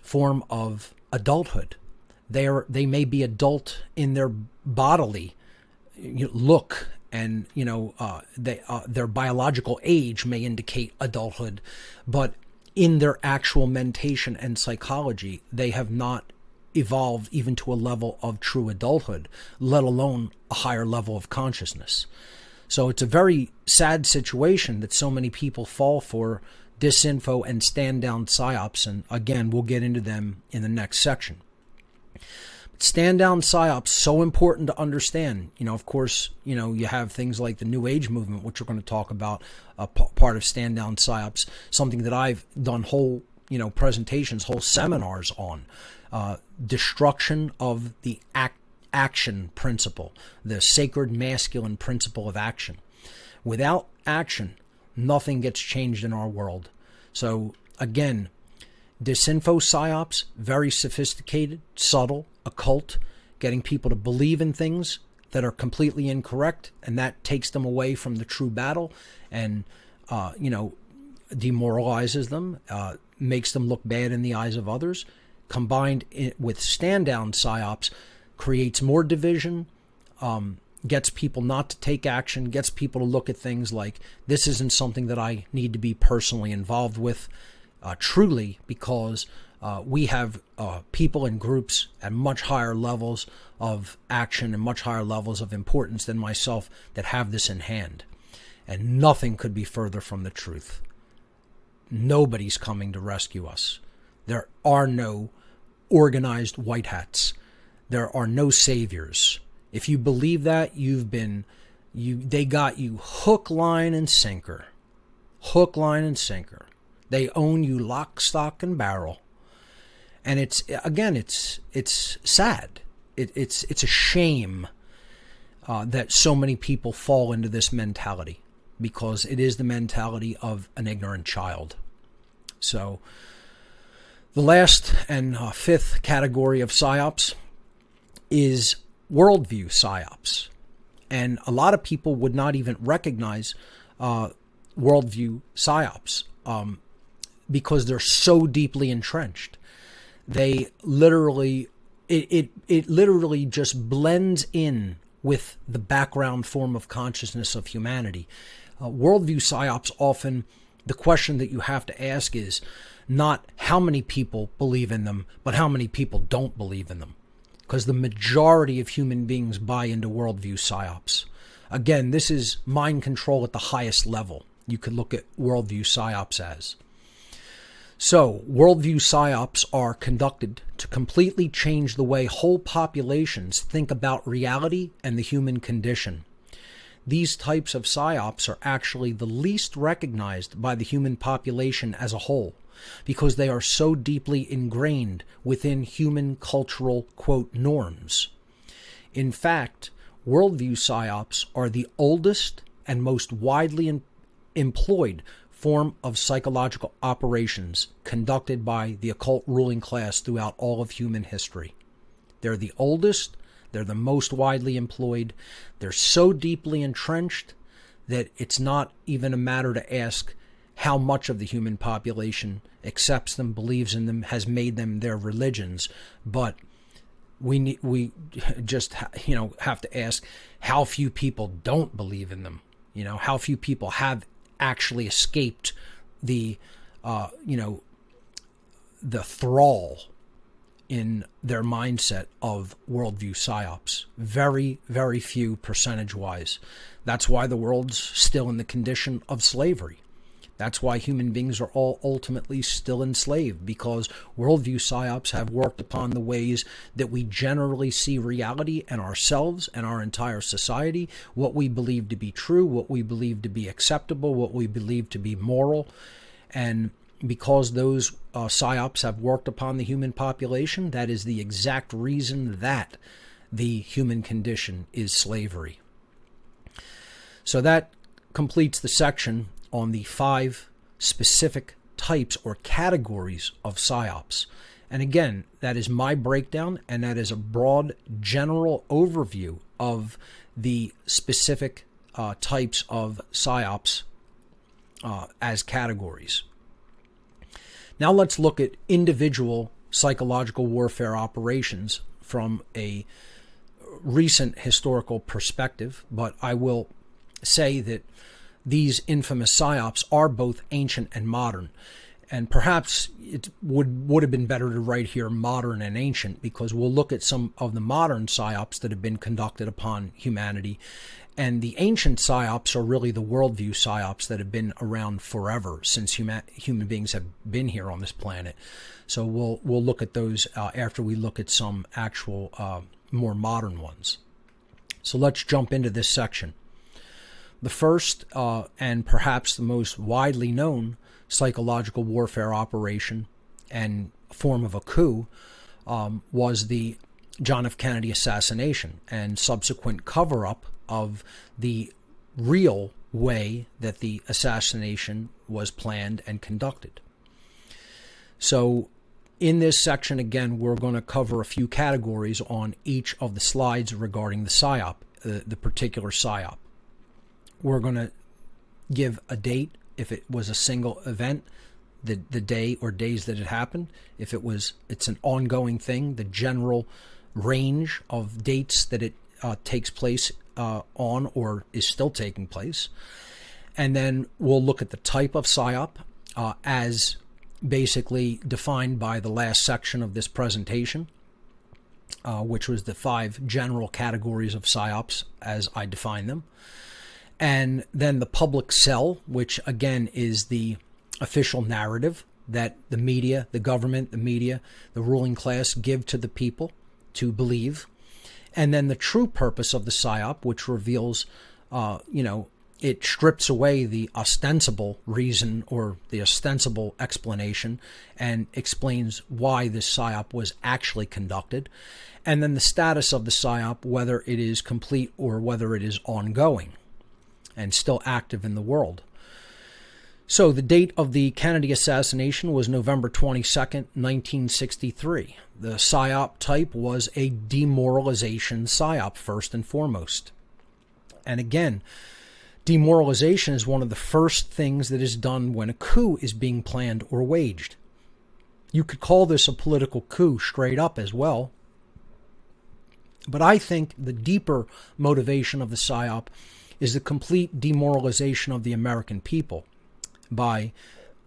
form of adulthood. They may be adult in their bodily look, and their biological age may indicate adulthood, but in their actual mentation and psychology, they have not evolved even to a level of true adulthood, let alone a higher level of consciousness. So it's a very sad situation that so many people fall for disinfo and stand-down psyops, and again, we'll get into them in the next section. Stand-down psyops, so important to understand. Of course, you have things like the New Age movement, which we're going to talk about, part of stand-down psyops, something that I've done whole presentations, whole seminars on destruction of the action principle, the sacred masculine principle of action. Without action, nothing gets changed in our world. So again, disinfo psyops, very sophisticated, subtle, occult, getting people to believe in things that are completely incorrect, and that takes them away from the true battle and, demoralizes them, makes them look bad in the eyes of others. Combined with stand-down psyops, creates more division, gets people not to take action, gets people to look at things like, this isn't something that I need to be personally involved with, truly, because we have people and groups at much higher levels of action and much higher levels of importance than myself that have this in hand. And nothing could be further from the truth. Nobody's coming to rescue us. There are no organized white hats. There are no saviors. If you believe that, they got you hook, line, and sinker. Hook, line, and sinker. They own you lock, stock, and barrel. And it's sad. It's a shame that so many people fall into this mentality, because it is the mentality of an ignorant child. So the last and fifth category of psyops is worldview psyops. And a lot of people would not even recognize worldview psyops because they're so deeply entrenched. They literally, it literally just blends in with the background form of consciousness of humanity. Worldview psyops, often the question that you have to ask is not how many people believe in them, but how many people don't believe in them. Because the majority of human beings buy into worldview psyops. Again, this is mind control at the highest level. You could look at worldview psyops as. So, worldview psyops are conducted to completely change the way whole populations think about reality and the human condition. These types of psyops are actually the least recognized by the human population as a whole, because they are so deeply ingrained within human cultural, quote, norms. In fact, worldview psyops are the oldest and most widely employed form of psychological operations conducted by the occult ruling class throughout all of human history. They're the oldest, they're the most widely employed, they're so deeply entrenched that it's not even a matter to ask how much of the human population accepts them, believes in them, has made them their religions, but we just have to ask how few people don't believe in them. How few people have actually escaped the thrall in their mindset of worldview psyops. Very, very few percentage-wise. That's why the world's still in the condition of slavery. That's why human beings are all ultimately still enslaved, because worldview psyops have worked upon the ways that we generally see reality and ourselves and our entire society, what we believe to be true, what we believe to be acceptable, what we believe to be moral. And because those psyops have worked upon the human population, that is the exact reason that the human condition is slavery. So that completes the section on the 5 specific types or categories of psyops. And again, that is my breakdown, and that is a broad general overview of the specific types of psyops as categories. Now let's look at individual psychological warfare operations from a recent historical perspective, but I will say that these infamous psyops are both ancient and modern. And perhaps it would have been better to write here modern and ancient, because we'll look at some of the modern psyops that have been conducted upon humanity. And the ancient psyops are really the worldview psyops that have been around forever, since human beings have been here on this planet. So we'll look at those after we look at some actual more modern ones. So let's jump into this section. The first and perhaps the most widely known psychological warfare operation and form of a coup was the John F. Kennedy assassination and subsequent cover-up of the real way that the assassination was planned and conducted. So in this section, again, we're going to cover a few categories on each of the slides regarding the PSYOP, the particular PSYOP. We're going to give a date if it was a single event, the day or days that it happened. If it's an ongoing thing, the general range of dates that it takes place on or is still taking place. And then we'll look at the type of PSYOP as basically defined by the last section of this presentation, which was the 5 general categories of PSYOPs as I define them. And then the public sell, which again is the official narrative that the media, the government, the media, the ruling class give to the people to believe. And then the true purpose of the PSYOP, which reveals, it strips away the ostensible reason or the ostensible explanation and explains why this PSYOP was actually conducted. And then the status of the PSYOP, whether it is complete or whether it is ongoing and still active in the world. So the date of the Kennedy assassination was November 22nd, 1963. The PSYOP type was a demoralization PSYOP, first and foremost. And again, demoralization is one of the first things that is done when a coup is being planned or waged. You could call this a political coup straight up as well. But I think the deeper motivation of the PSYOP is the complete demoralization of the American people by,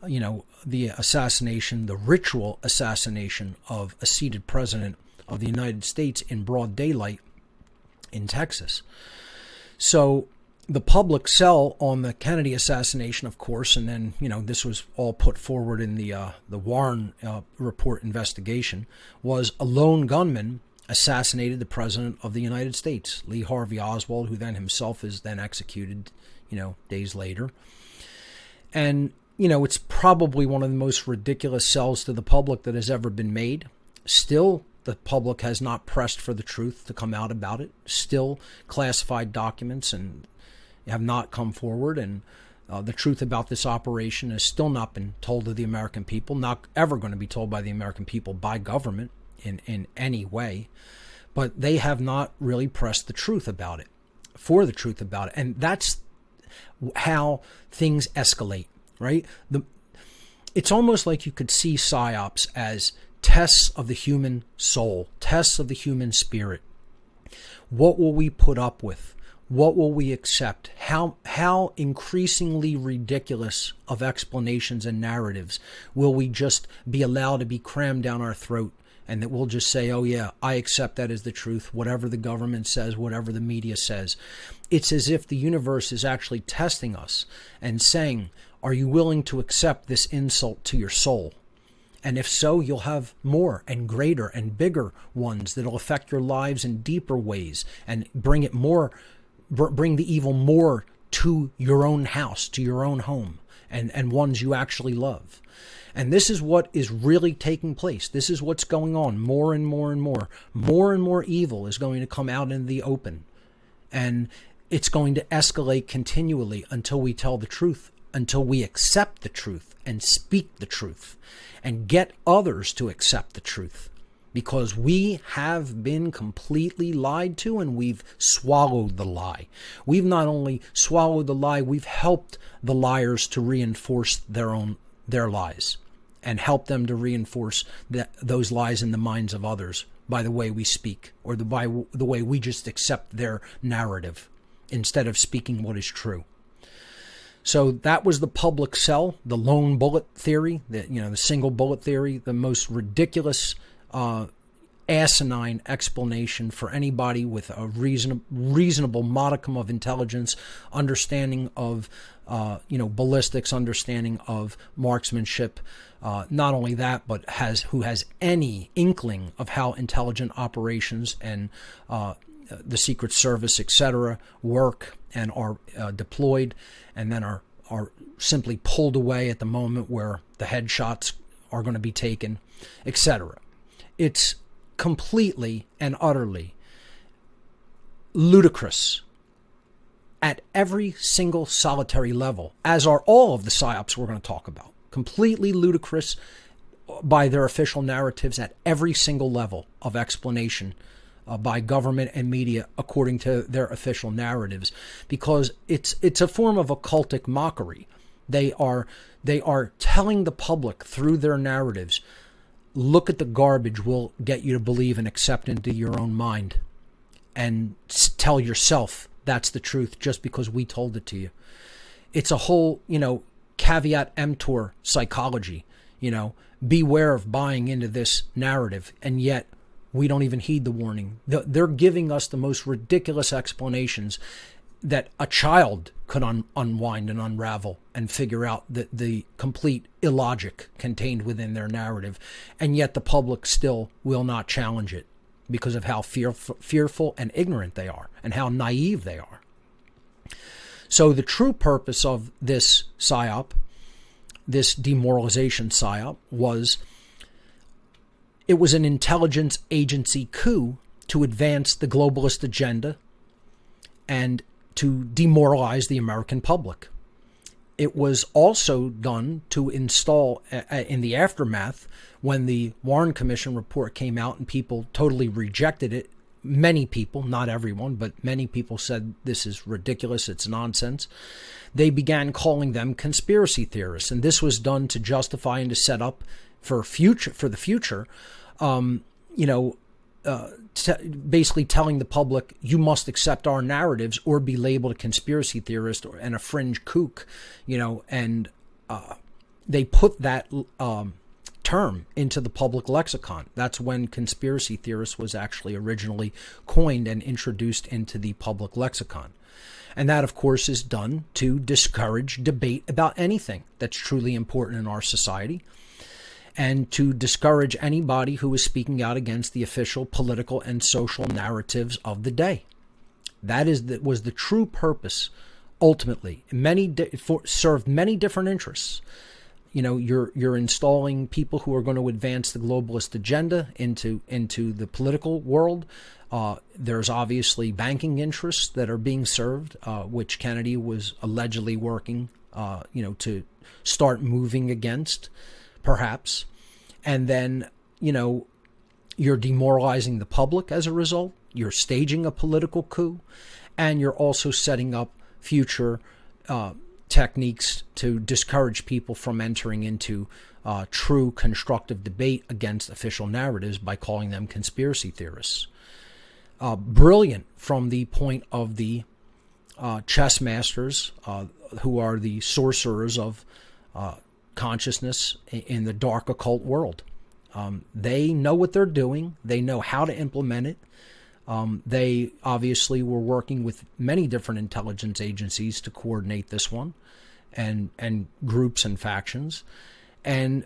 the assassination, the ritual assassination of a seated president of the United States in broad daylight in Texas. So the public sell on the Kennedy assassination, of course, and then, this was all put forward in the Warren report investigation, was a lone gunman assassinated the president of the United States, Lee Harvey Oswald, who then himself is then executed, days later. And, it's probably one of the most ridiculous sells to the public that has ever been made. Still, the public has not pressed for the truth to come out about it. Still, classified documents and have not come forward, and the truth about this operation has still not been told to the American people, not ever going to be told by the American people by government in any way. But they have not really pressed the truth about it, for the truth about it. And that's how things escalate, right? It's almost like you could see PSYOPs as tests of the human soul, tests of the human spirit. What will we put up with? What will we accept? How increasingly ridiculous of explanations and narratives will we just be allowed to be crammed down our throat, and that we'll just say, oh yeah, I accept that as the truth, whatever the government says, whatever the media says. It's as if the universe is actually testing us and saying, are you willing to accept this insult to your soul? And if so, you'll have more and greater and bigger ones that'll affect your lives in deeper ways and bring the evil more to your own house, to your own home, and ones you actually love. And this is what is really taking place. This is what's going on. More and more and more. More and more evil is going to come out in the open. And it's going to escalate continually until we tell the truth, until we accept the truth and speak the truth and get others to accept the truth. Because we have been completely lied to, and we've swallowed the lie. We've not only swallowed the lie, we've helped the liars to reinforce their lies and help them to reinforce those lies in the minds of others by the way we speak, or by the way we just accept their narrative instead of speaking what is true. So that was the public sell, the lone bullet theory, the single bullet theory, the most ridiculous asinine explanation for anybody with a reasonable modicum of intelligence, understanding of ballistics, understanding of marksmanship. Not only that, but who has any inkling of how intelligent operations and the Secret Service, etc., work and are deployed, and then are simply pulled away at the moment where the headshots are going to be taken, etc. It's completely and utterly ludicrous at every single solitary level, as are all of the psyops we're going to talk about. Completely ludicrous by their official narratives at every single level of explanation by government and media according to their official narratives, because it's a form of occultic mockery. They are telling the public through their narratives, look at the garbage we'll get you to believe and accept into your own mind, and tell yourself that's the truth just because we told it to you. It's a whole, caveat emptor psychology, beware of buying into this narrative, and yet we don't even heed the warning. They're giving us the most ridiculous explanations that a child could unwind and unravel and figure out the complete illogic contained within their narrative, and yet the public still will not challenge it because of how fearful and ignorant they are and how naive they are. So the true purpose of this psyop, this demoralization psyop, it was an intelligence agency coup to advance the globalist agenda and to demoralize the American public. It was also done to install, in the aftermath, when the Warren Commission report came out and people totally rejected it. Many people, not everyone, but many people said this is ridiculous, it's nonsense. They began calling them conspiracy theorists, and this was done to justify and to set up for the future, basically telling the public, you must accept our narratives or be labeled a conspiracy theorist and a fringe kook, and they put that term into the public lexicon. That's when conspiracy theorist was actually originally coined and introduced into the public lexicon. And that, of course, is done to discourage debate about anything that's truly important in our society, and to discourage anybody who is speaking out against the official political and social narratives of the day. That was the true purpose, ultimately. Served many different interests. You're installing people who are going to advance the globalist agenda into the political world. There's obviously banking interests that are being served, which Kennedy was allegedly working, to start moving against, perhaps. And then, you're demoralizing the public as a result. You're staging a political coup, and you're also setting up future techniques to discourage people from entering into true constructive debate against official narratives by calling them conspiracy theorists. Brilliant from the point of the chess masters, who are the sorcerers of consciousness in the dark occult world. They know what they're doing. They know how to implement it. They obviously were working with many different intelligence agencies to coordinate this one, and groups and factions. And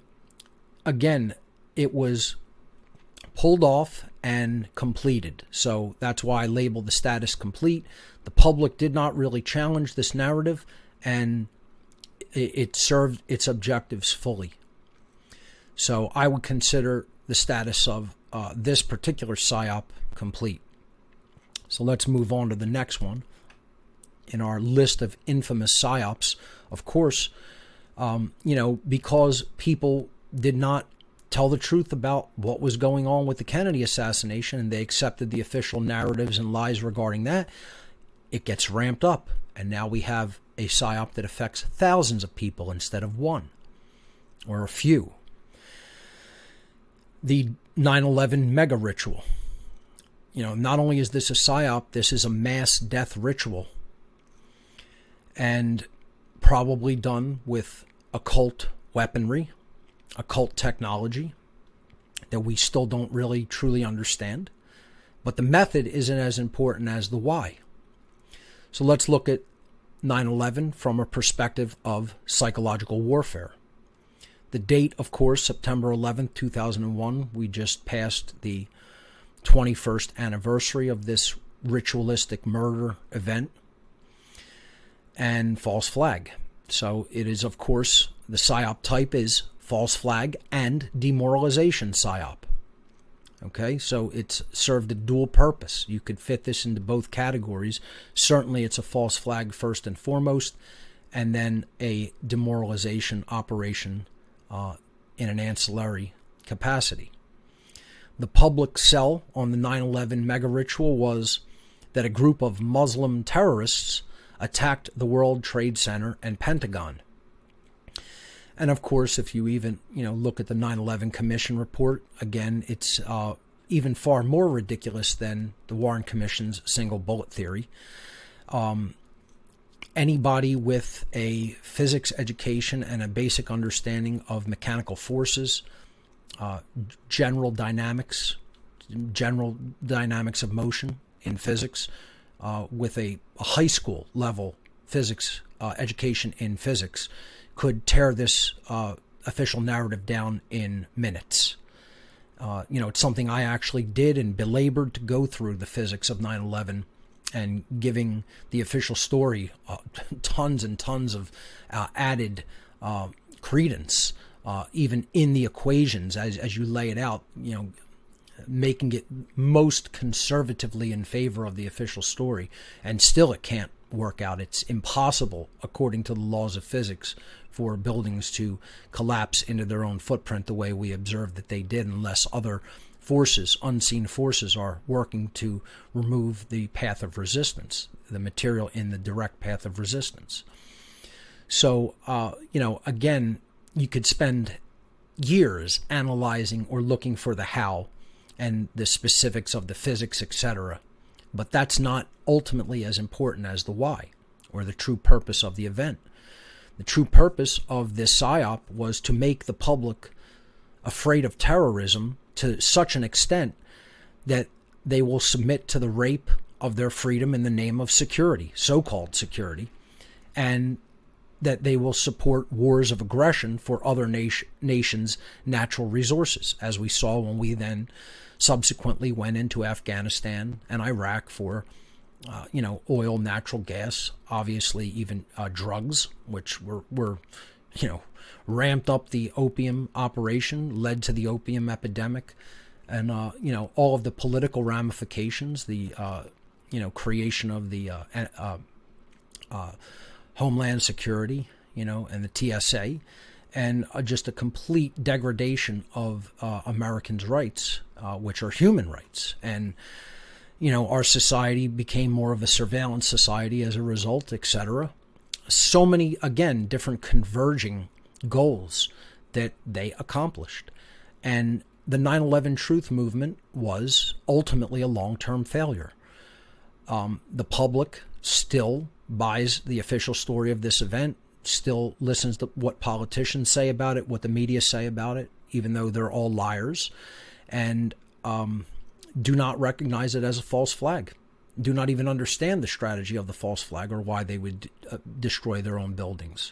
again, it was pulled off and completed. So that's why I labeled the status complete. The public did not really challenge this narrative, and it served its objectives fully. So I would consider the status of this particular psyop complete. So let's move on to the next one in our list of infamous psyops. Of course, because people did not tell the truth about what was going on with the Kennedy assassination, and they accepted the official narratives and lies regarding that, it gets ramped up. And now we have a psyop that affects thousands of people instead of one or a few. The 9/11 mega ritual. Not only is this a psyop, this is a mass death ritual, and probably done with occult weaponry, occult technology that we still don't really truly understand. But the method isn't as important as the why. So let's look at 9/11 from a perspective of psychological warfare. The date, of course, September 11th, 2001. We just passed the 21st anniversary of this ritualistic murder event and false flag. So it is, of course, the psyop type is false flag and demoralization psyop. Okay, so it's served a dual purpose. You could fit this into both categories. Certainly it's a false flag first and foremost, and then a demoralization operation in an ancillary capacity. The public sell on the 9/11 mega ritual was that a group of Muslim terrorists attacked the World Trade Center and Pentagon. And of course, if you even look at the 9/11 Commission report, again, it's even far more ridiculous than the Warren Commission's single bullet theory. Anybody with a physics education and a basic understanding of mechanical forces, general dynamics of motion in physics, with a high school level physics education in physics, could tear this official narrative down in minutes. It's something I actually did and belabored to go through the physics of 9/11 and giving the official story tons and tons of added credence, even in the equations as you lay it out, making it most conservatively in favor of the official story. And still it can't work out. It's impossible, according to the laws of physics, for buildings to collapse into their own footprint the way we observed that they did, unless other forces, unseen forces, are working to remove the path of resistance, the material in the direct path of resistance. So, again, you could spend years analyzing or looking for the how and the specifics of the physics, etc. But that's not ultimately as important as the why or the true purpose of the event. The true purpose of this psyop was to make the public afraid of terrorism to such an extent that they will submit to the rape of their freedom in the name of security, so-called security, and that they will support wars of aggression for other nations' natural resources, as we saw when we then subsequently went into Afghanistan and Iraq for oil, natural gas, obviously even drugs, which were ramped up the opium operation, led to the opium epidemic, and all of the political ramifications, the creation of the Homeland Security, and the TSA, and just a complete degradation of Americans' rights, which are human rights. And our society became more of a surveillance society as a result, etc. So many, again, different converging goals that they accomplished. And the 9/11 truth movement was ultimately a long-term failure. The public still buys the official story of this event, still listens to what politicians say about it, what the media say about it, even though they're all liars, and do not recognize it as a false flag, do not even understand the strategy of the false flag or why they would destroy their own buildings.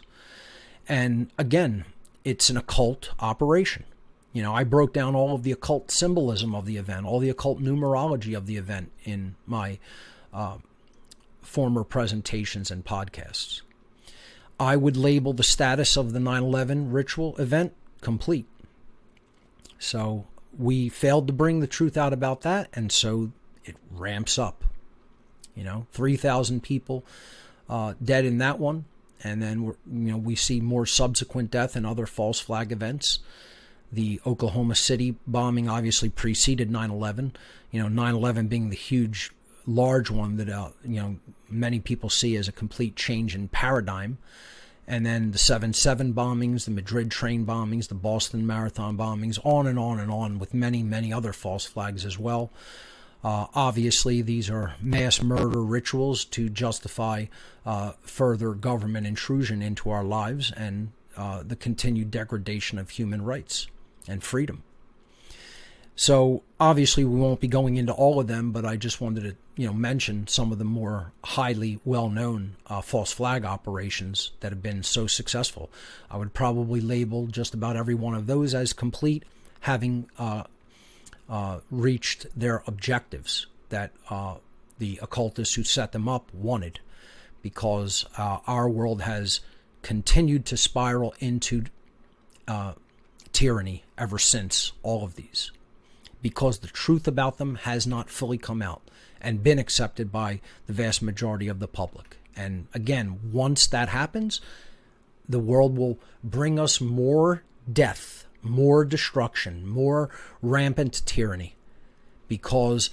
And again, it's an occult operation. I broke down all of the occult symbolism of the event, all the occult numerology of the event in my former presentations and podcasts. I would label the status of the 9/11 ritual event complete. So we failed to bring the truth out about that, and so it ramps up. 3,000 people dead in that one, and then we see more subsequent death in other false flag events. The Oklahoma City bombing obviously preceded 9/11. 9/11 being the huge, large one that many people see as a complete change in paradigm. And then the 7/7 bombings, the Madrid train bombings, the Boston Marathon bombings, on and on and on, with many, many other false flags as well. Obviously, these are mass murder rituals to justify further government intrusion into our lives and the continued degradation of human rights and freedom. So obviously we won't be going into all of them, but I just wanted to mention some of the more highly well-known false flag operations that have been so successful. I would probably label just about every one of those as complete, having reached their objectives that the occultists who set them up wanted, because our world has continued to spiral into tyranny ever since all of these, because the truth about them has not fully come out and been accepted by the vast majority of the public. And again, once that happens, the world will bring us more death, more destruction, more rampant tyranny. Because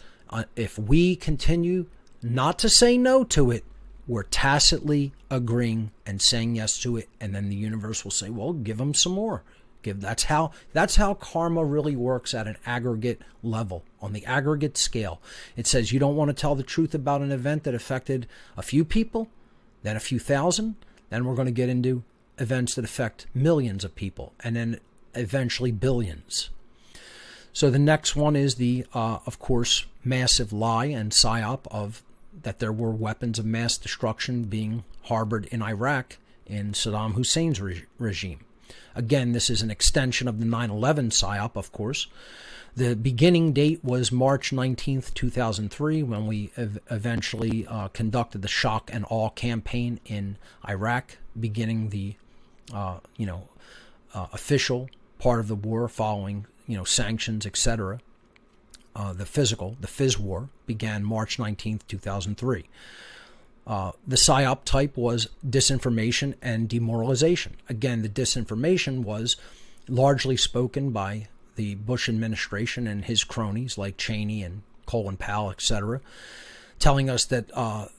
if we continue not to say no to it, we're tacitly agreeing and saying yes to it, and then the universe will say, well, give them some more. That's how karma really works at an aggregate level, on the aggregate scale. It says you don't want to tell the truth about an event that affected a few people, then a few thousand, then we're going to get into events that affect millions of people, and then eventually billions. So the next one is the, of course, massive lie and psyop of that there were weapons of mass destruction being harbored in Iraq in Saddam Hussein's regime. Again, this is an extension of the 9/11 psyop, of course. The beginning date was March 19th, 2003, when we eventually conducted the shock and awe campaign in Iraq, beginning the official part of the war following sanctions, etc. The Fizz war began March 19th, 2003. The psyop type was disinformation and demoralization. Again, the disinformation was largely spoken by the Bush administration and his cronies like Cheney and Colin Powell, etc., telling us that the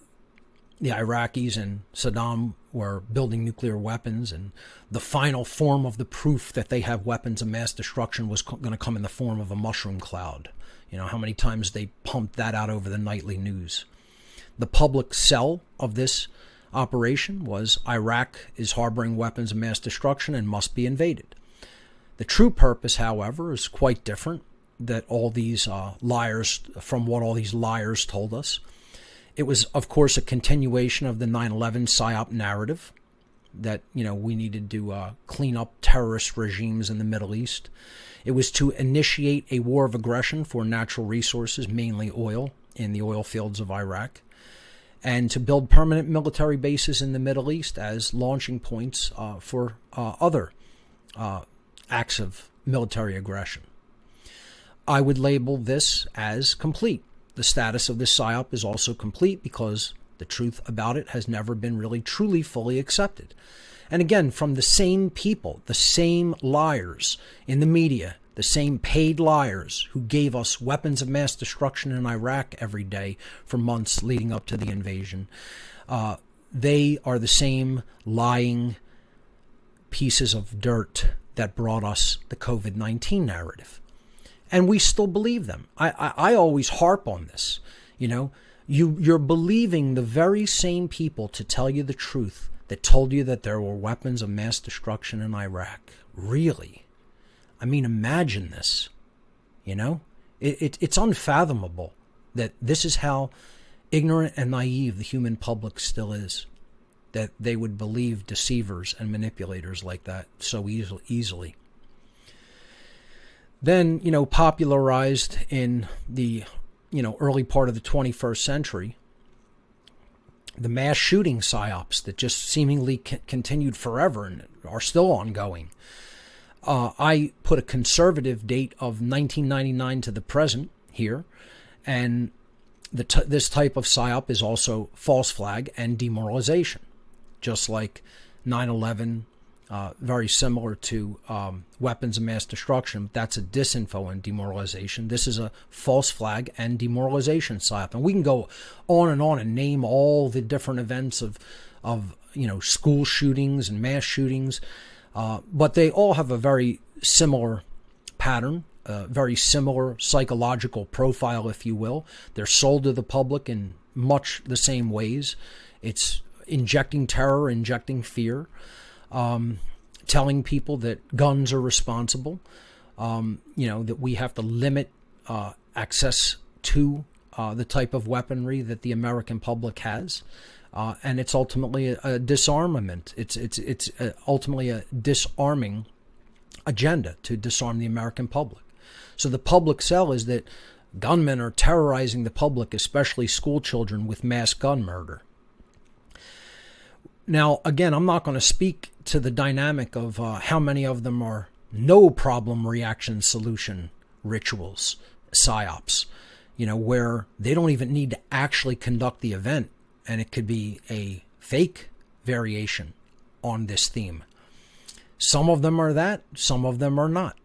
Iraqis and Saddam were building nuclear weapons, and the final form of the proof that they have weapons of mass destruction was going to come in the form of a mushroom cloud. How many times they pumped that out over the nightly news. The public sell of this operation was Iraq is harboring weapons of mass destruction and must be invaded. The true purpose, however, is quite different that all these liars, from what all these liars told us. It was, of course, a continuation of the 9/11 psyop narrative that, we needed to clean up terrorist regimes in the Middle East. It was to initiate a war of aggression for natural resources, mainly oil, in the oil fields of Iraq, and to build permanent military bases in the Middle East as launching points for other acts of military aggression. I would label this as complete. The status of this psyop is also complete because the truth about it has never been really truly fully accepted. And again, from the same people, the same liars in the media, the same paid liars who gave us weapons of mass destruction in Iraq every day for months leading up to the invasion. They are the same lying pieces of dirt that brought us the COVID-19 narrative. And we still believe them. I always harp on this. You're believing the very same people to tell you the truth that told you that there were weapons of mass destruction in Iraq. Really? I mean, imagine this. It's unfathomable that this is how ignorant and naive the human public still is, that they would believe deceivers and manipulators like that so easily. Then, popularized in the, early part of the 21st century, the mass shooting psyops that just seemingly continued forever and are still ongoing. I put a conservative date of 1999 to the present here, and this type of psyop is also false flag and demoralization, just like 9/11. Very similar to weapons of mass destruction. That's a disinfo and demoralization. This is a false flag and demoralization psyop. And we can go on and name all the different events of school shootings and mass shootings, but they all have a very similar pattern, a very similar psychological profile, if you will. They're sold to the public in much the same ways. It's injecting terror, injecting fear. Telling people that guns are responsible, that we have to limit access to the type of weaponry that the American public has, and it's ultimately a disarmament. It's ultimately a disarming agenda to disarm the American public. So the public sell is that gunmen are terrorizing the public, especially school children, with mass gun murder. Now, again, I'm not going to speak to the dynamic of how many of them are no problem reaction solution rituals, psyops, where they don't even need to actually conduct the event, and it could be a fake variation on this theme. Some of them are that, some of them are not.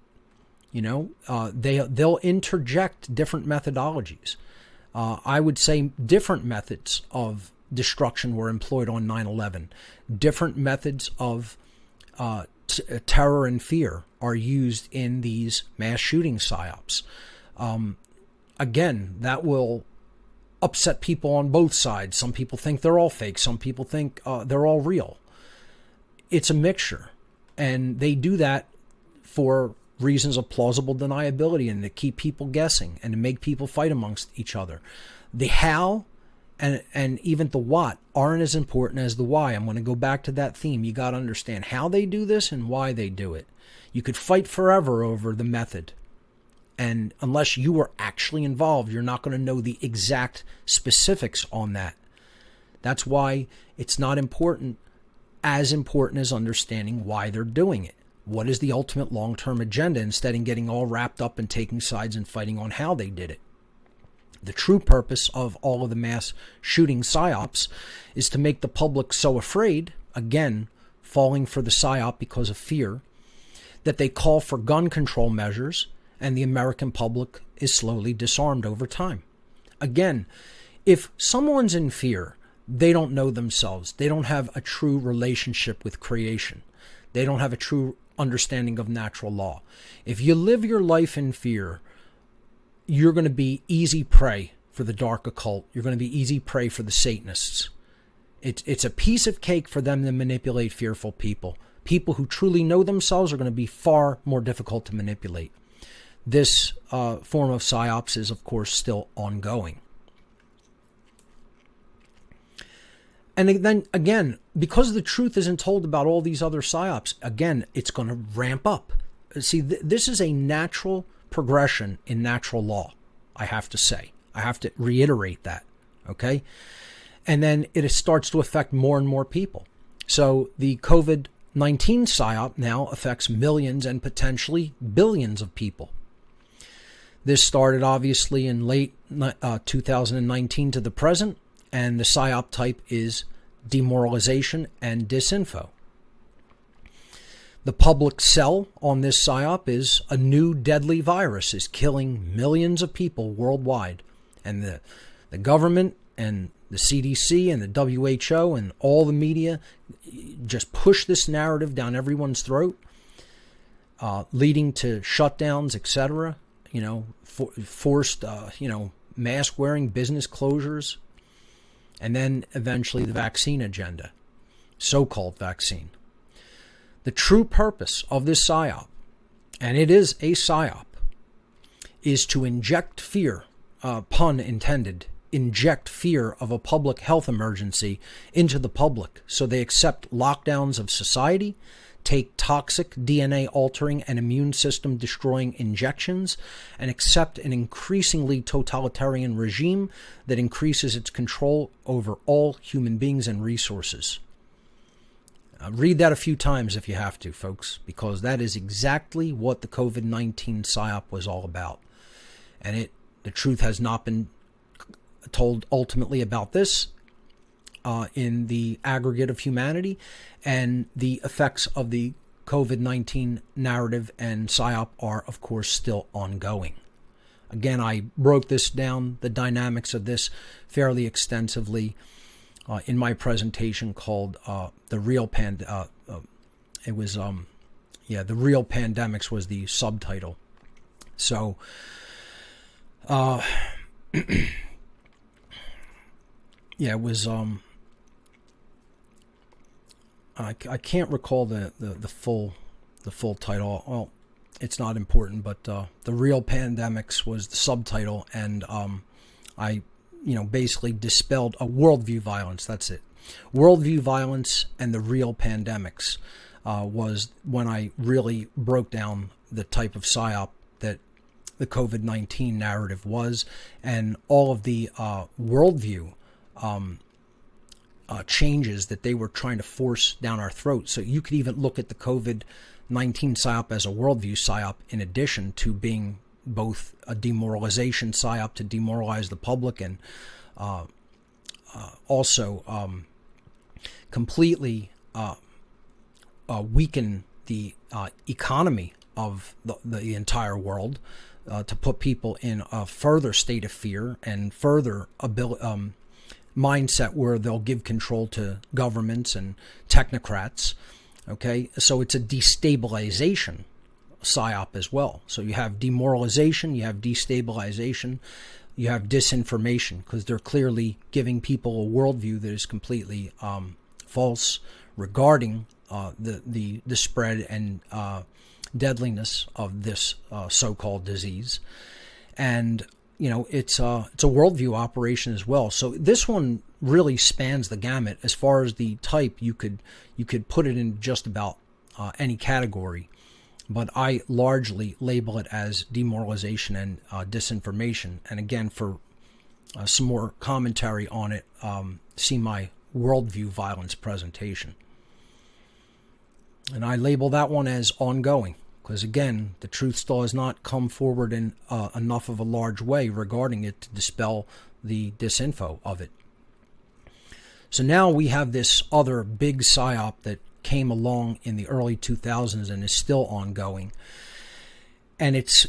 They'll interject different methodologies. I would say different methods of destruction were employed on 9/11. Different methods of terror and fear are used in these mass shooting psyops. Again, that will upset people on both sides. Some people think they're all fake. Some people think they're all real. It's a mixture. And they do that for reasons of plausible deniability and to keep people guessing and to make people fight amongst each other. The how and even the what aren't as important as the why. I'm going to go back to that theme. You got to understand how they do this and why they do it. You could fight forever over the method. And unless you were actually involved, you're not going to know the exact specifics on that. That's why it's not as important as understanding why they're doing it. What is the ultimate long-term agenda instead of getting all wrapped up in taking sides and fighting on how they did it? The true purpose of all of the mass shooting psyops is to make the public so afraid, again, falling for the psyop because of fear, that they call for gun control measures, and the American public is slowly disarmed over time. Again, if someone's in fear, they don't know themselves. They don't have a true relationship with creation. They don't have a true understanding of natural law. If you live your life in fear, you're going to be easy prey for the dark occult. You're going to be easy prey for the Satanists. It's a piece of cake for them to manipulate fearful people. People who truly know themselves are going to be far more difficult to manipulate. This form of psyops is, of course, still ongoing. And then, again, because the truth isn't told about all these other psyops, again, it's going to ramp up. See, this is a natural progression in natural law, I have to say. I have to reiterate that, okay? And then it starts to affect more and more people. So the COVID-19 psyop now affects millions and potentially billions of people. This started, obviously, in late 2019 to the present. And the psyop type is demoralization and disinfo. The public sell on this psyop is a new deadly virus is killing millions of people worldwide. And the government and the CDC and the WHO and all the media just push this narrative down everyone's throat, leading to shutdowns, etc., forced, mask wearing, business closures. And then eventually the vaccine agenda, so-called vaccine. The true purpose of this psyop, and it is a psyop, is to inject fear, pun intended, inject fear of a public health emergency into the public so they accept lockdowns of society, take toxic DNA altering and immune system destroying injections, and accept an increasingly totalitarian regime that increases its control over all human beings and resources. Read that a few times if you have to, folks, because that is exactly what the COVID-19 psyop was all about. And the truth has not been told ultimately about this in the aggregate of humanity, and the effects of the COVID-19 narrative and psyop are, of course, still ongoing. Again, I broke this down, the dynamics of this, fairly extensively in my presentation called The Real The Real Pandemics was the subtitle. So, it was, I can't recall the full title. Well, it's not important, but The Real Pandemics was the subtitle, and I basically dispelled a worldview violence. That's it. Worldview violence and the real pandemics was when I really broke down the type of psyop that the COVID-19 narrative was, and all of the worldview changes that they were trying to force down our throats. So you could even look at the COVID 19 psyop as a worldview psyop, in addition to being both a demoralization psyop to demoralize the public and also completely weaken the economy of the entire world, to put people in a further state of fear and further mindset where they'll give control to governments and technocrats. Okay, so it's a destabilization psyop as well. So you have demoralization, you have destabilization, you have disinformation, because they're clearly giving people a worldview that is completely false regarding the spread and deadliness of this so-called disease. And it's a worldview operation as well. So this one really spans the gamut. As far as the type, you could put it in just about any category, but I largely label it as demoralization and disinformation. And again, for some more commentary on it, see my worldview violence presentation. And I label that one as ongoing, because again, the truth still has not come forward in enough of a large way regarding it to dispel the disinfo of it. So now we have this other big psyop that came along in the early 2000s and is still ongoing. And it's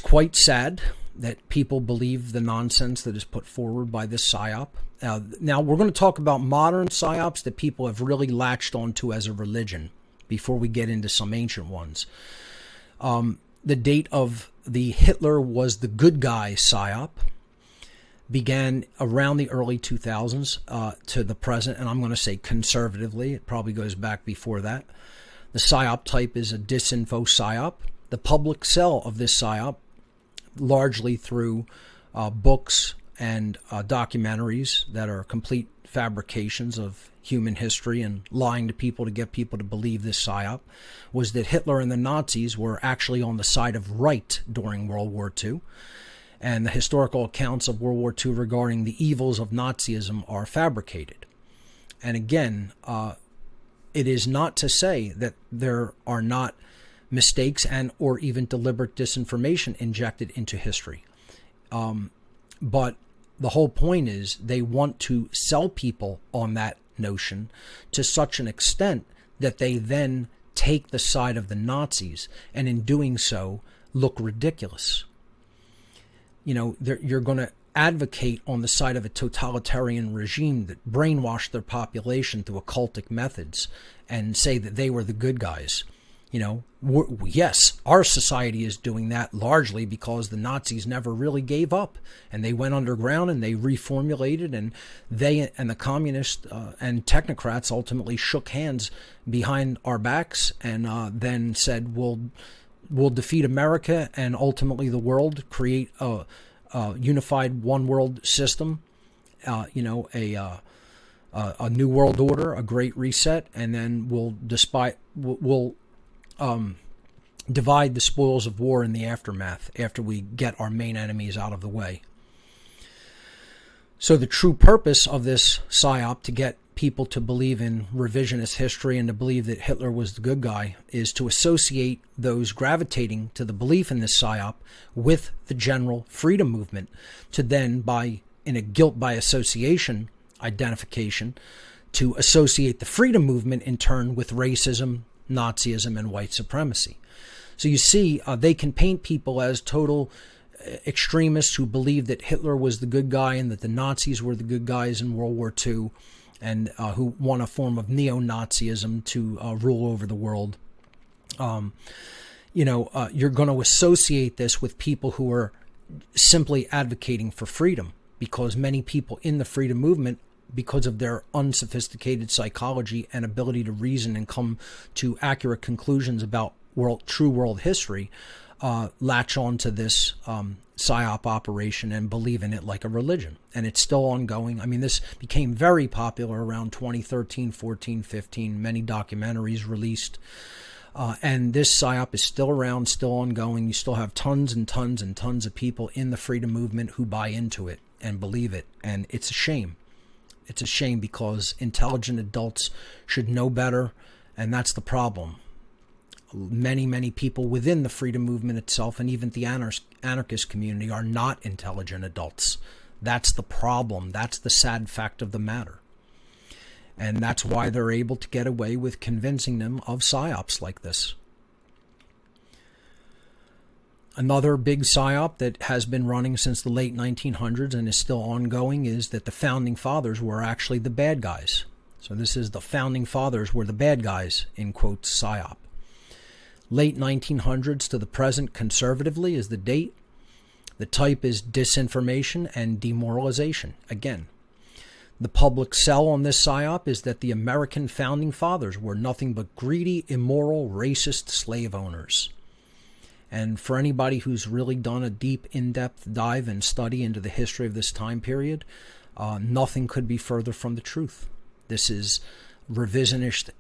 quite sad that people believe the nonsense that is put forward by this psyop. Now we're going to talk about modern psyops that people have really latched onto as a religion before we get into some ancient ones. The date of the Hitler was the good guy psyop began around the early 2000s to the present, and I'm going to say conservatively. It probably goes back before that. The psyop type is a disinfo psyop. The public sell of this psyop, largely through books and documentaries that are complete fabrications of human history and lying to people to get people to believe this psyop, was that Hitler and the Nazis were actually on the side of right during World War II. And the historical accounts of World War II regarding the evils of Nazism are fabricated. And again, it is not to say that there are not mistakes and or even deliberate disinformation injected into history. But the whole point is they want to sell people on that notion to such an extent that they then take the side of the Nazis, and in doing so look ridiculous. You're going to advocate on the side of a totalitarian regime that brainwashed their population through occultic methods and say that they were the good guys. Yes, our society is doing that largely because the Nazis never really gave up, and they went underground and they reformulated, and they and the communists and technocrats ultimately shook hands behind our backs and then said, we'll defeat America and ultimately the world, create a unified one world system, a new world order, a great reset, and then we'll divide the spoils of war in the aftermath after we get our main enemies out of the way. So the true purpose of this psyop, to get people to believe in revisionist history and to believe that Hitler was the good guy, is to associate those gravitating to the belief in this psyop with the general freedom movement, to then, in a guilt by association identification, to associate the freedom movement in turn with racism, Nazism, and white supremacy. So you see, they can paint people as total extremists who believe that Hitler was the good guy and that the Nazis were the good guys in World War II, and who want a form of neo-Nazism to rule over the world. You're going to associate this with people who are simply advocating for freedom, because many people in the freedom movement, because of their unsophisticated psychology and ability to reason and come to accurate conclusions about true world history, latch on to this psyop operation and believe in it like a religion. And it's still ongoing. I mean, this became very popular around 2013, 14, 15, many documentaries released. And this psyop is still around, still ongoing. You still have tons and tons and tons of people in the freedom movement who buy into it and believe it. And it's a shame. It's a shame, because intelligent adults should know better, and that's the problem. many people within the freedom movement itself and even the anarchist community are not intelligent adults. That's the problem. That's the sad fact of the matter. And that's why they're able to get away with convincing them of psyops like this. Another big psyop that has been running since the late 1900s and is still ongoing is that the founding fathers were actually the bad guys. So this is the founding fathers were the bad guys, in quotes, psyop. Late 1900s to the present conservatively is the date. The type is disinformation and demoralization. Again, the public sell on this psyop is that the American founding fathers were nothing but greedy, immoral, racist slave owners. And for anybody who's really done a deep, in-depth dive and study into the history of this time period, nothing could be further from the truth. This is revisionist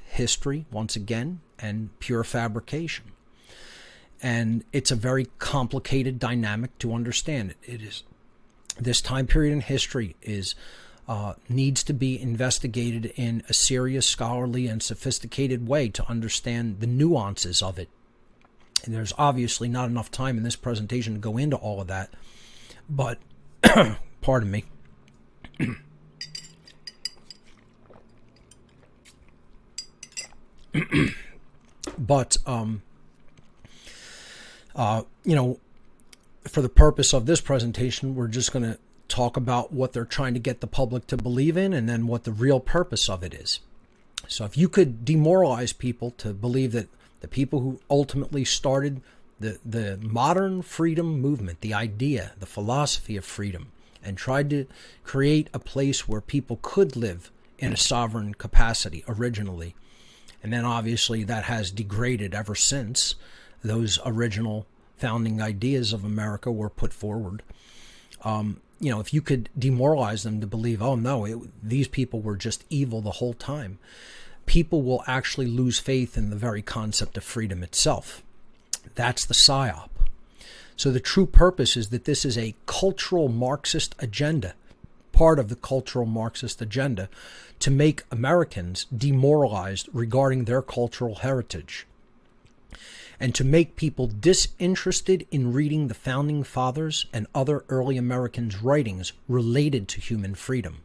history, once again, and pure fabrication. And it's a very complicated dynamic to understand. It is this time period in history needs to be investigated in a serious, scholarly, and sophisticated way to understand the nuances of it. And there's obviously not enough time in this presentation to go into all of that, but pardon me. But for the purpose of this presentation, we're just going to talk about what they're trying to get the public to believe in and then what the real purpose of it is. So if you could demoralize people to believe that the people who ultimately started the modern freedom movement, the idea, the philosophy of freedom, and tried to create a place where people could live in a sovereign capacity originally, and then obviously that has degraded ever since those original founding ideas of America were put forward. If you could demoralize them to believe, oh no, these people were just evil the whole time, people will actually lose faith in the very concept of freedom itself. That's the psyop. So the true purpose is that this is a cultural Marxist agenda, part of the cultural Marxist agenda, to make Americans demoralized regarding their cultural heritage, and to make people disinterested in reading the Founding Fathers and other early Americans' writings related to human freedom,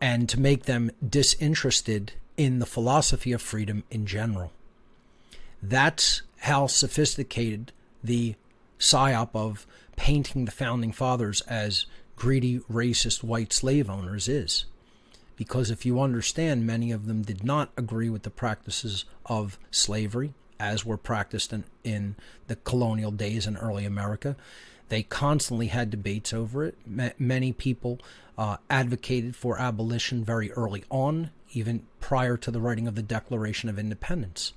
and to make them disinterested in the philosophy of freedom in general. That's how sophisticated the psyop of painting the Founding Fathers as greedy, racist white slave owners is. Because if you understand, many of them did not agree with the practices of slavery as were practiced in the colonial days in early America. They constantly had debates over it. Many people advocated for abolition very early on, even prior to the writing of the Declaration of Independence.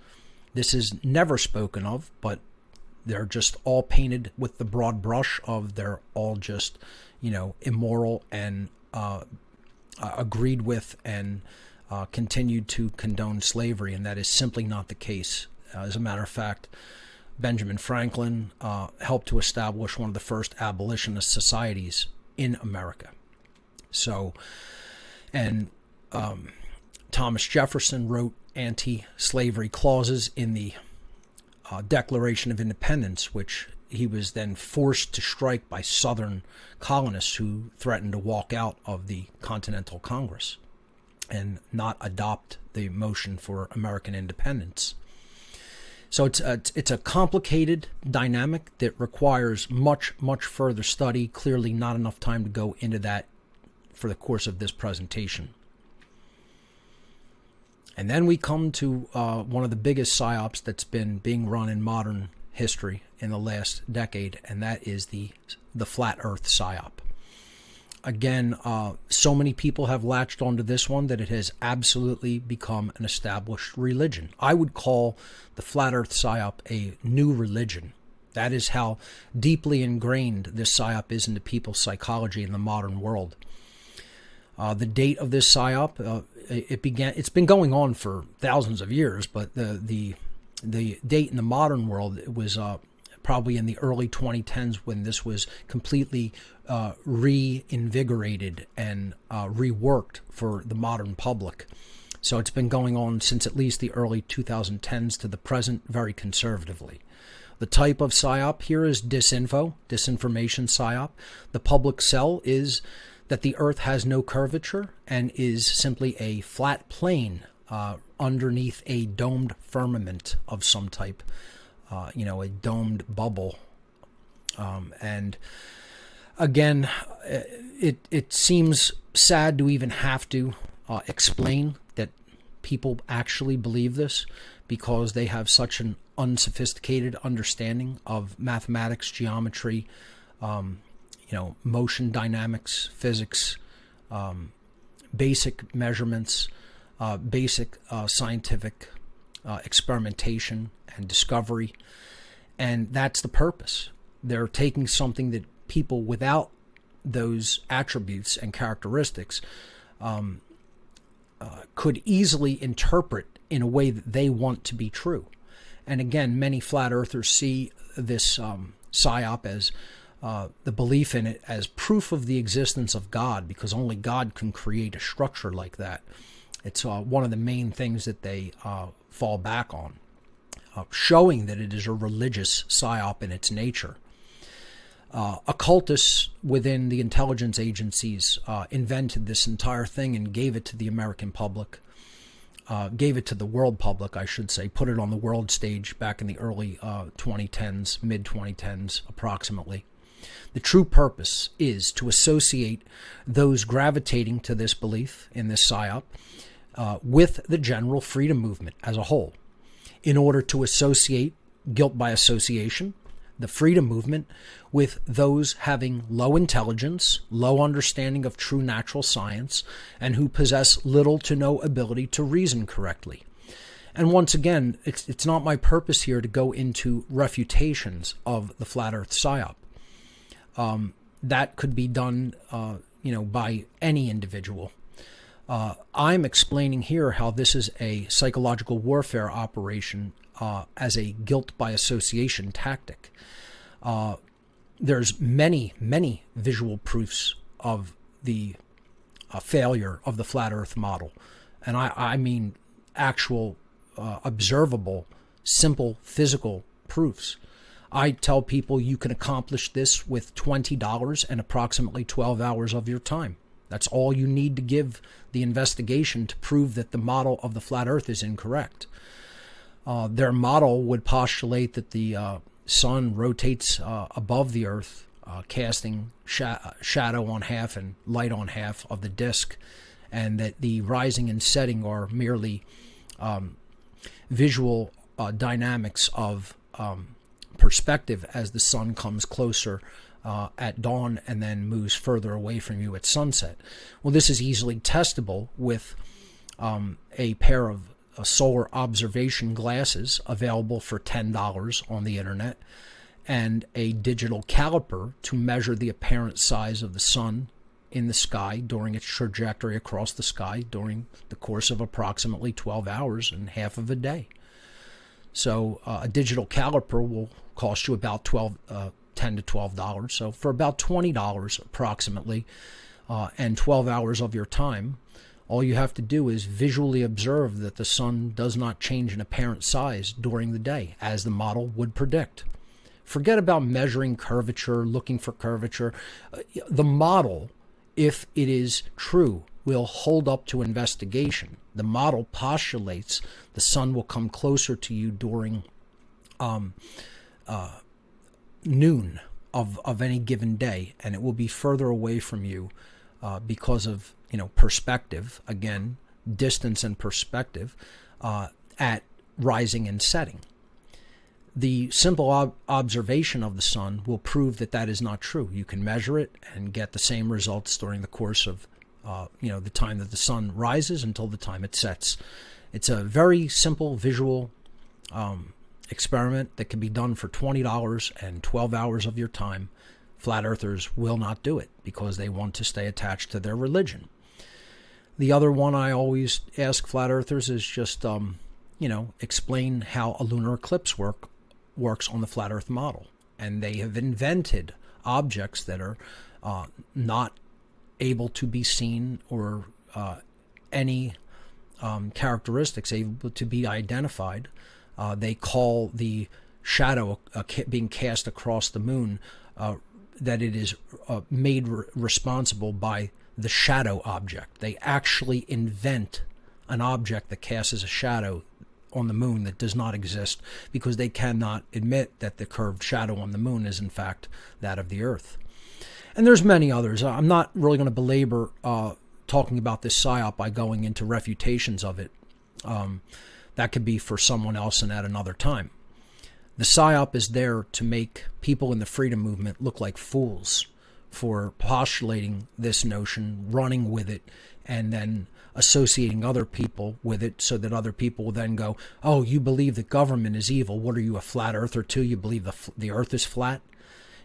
This is never spoken of, but they're just all painted with the broad brush of they're all just, immoral and agreed with and continued to condone slavery, and that is simply not the case. As a matter of fact, Benjamin Franklin helped to establish one of the first abolitionist societies in America. So, and Thomas Jefferson wrote anti-slavery clauses in the Declaration of Independence, which he was then forced to strike by Southern colonists who threatened to walk out of the Continental Congress and not adopt the motion for American independence. So it's a complicated dynamic that requires much further study. Clearly not enough time to go into that for the course of this presentation. And then we come to one of the biggest psyops that's been being run in modern history in the last decade, and that is the flat earth psyop. Again, so many people have latched onto this one that it has absolutely become an established religion. I would call the flat earth psyop a new religion. That is how deeply ingrained this psyop is into people's psychology in the modern world. The date of this psyop, it's been going on for thousands of years, but the date in the modern world, it was probably in the early 2010s when this was completely reinvigorated and reworked for the modern public. So it's been going on since at least the early 2010s to the present very conservatively. The type of PSYOP here is disinformation PSYOP. The public sell is that the Earth has no curvature and is simply a flat plane underneath a domed firmament of some type, a domed bubble. And again, it seems sad to even have to explain that people actually believe this, because they have such an unsophisticated understanding of mathematics, geometry, motion dynamics, physics, basic measurements, basic scientific experimentation and discovery. And that's the purpose. They're taking something that people without those attributes and characteristics could easily interpret in a way that they want to be true. And again, many flat earthers see this PSYOP as the belief in it as proof of the existence of God, because only God can create a structure like that. It's one of the main things that they fall back on, showing that it is a religious PSYOP in its nature. Occultists within the intelligence agencies invented this entire thing and gave it to the American public, gave it to the world public, I should say, put it on the world stage back in the early 2010s, mid-2010s approximately. The true purpose is to associate those gravitating to this belief in this PSYOP with the general freedom movement as a whole, in order to associate guilt by association, the freedom movement, with those having low intelligence, low understanding of true natural science, and who possess little to no ability to reason correctly. And once again, it's not my purpose here to go into refutations of the flat earth PSYOP. That could be done, by any individual. I'm explaining here how this is a psychological warfare operation as a guilt by association tactic. There's many, many visual proofs of the failure of the flat earth model. And I mean actual observable, simple physical proofs. I tell people you can accomplish this with $20 and approximately 12 hours of your time. That's all you need to give the investigation to prove that the model of the flat earth is incorrect. Their model would postulate that the sun rotates above the earth, casting shadow on half and light on half of the disk, and that the rising and setting are merely visual dynamics of perspective as the sun comes closer at dawn and then moves further away from you at sunset. Well, this is easily testable with a pair of solar observation glasses available for $10 on the internet, and a digital caliper to measure the apparent size of the sun in the sky during its trajectory across the sky during the course of approximately 12 hours and half of a day. So a digital caliper will cost you about $10 to $12. So for about $20 approximately, and 12 hours of your time, all you have to do is visually observe that the sun does not change in apparent size during the day, as the model would predict. Forget about measuring curvature, looking for curvature. The model, if it is true, will hold up to investigation. The model postulates the sun will come closer to you during noon of any given day, and it will be further away from you because of perspective, again, distance and perspective at rising and setting. The simple observation of the sun will prove that that is not true. You can measure it and get the same results during the course of the time that the sun rises until the time it sets. It's a very simple visual experiment that can be done for $20 and 12 hours of your time. Flat earthers will not do it because they want to stay attached to their religion. The other one I always ask flat earthers is just, explain how a lunar eclipse works on the flat earth model. And they have invented objects that are not able to be seen, or any characteristics able to be identified. They call the shadow being cast across the moon that it is made responsible by the shadow object. They actually invent an object that casts a shadow on the moon that does not exist, because they cannot admit that the curved shadow on the moon is in fact that of the Earth. And there's many others. I'm not really going to belabor talking about this psyop by going into refutations of it. That could be for someone else and at another time. The psyop is there to make people in the freedom movement look like fools for postulating this notion, running with it, and then associating other people with it, so that other people will then go, oh, you believe that government is evil. What are you, a flat earther too? You believe the earth is flat?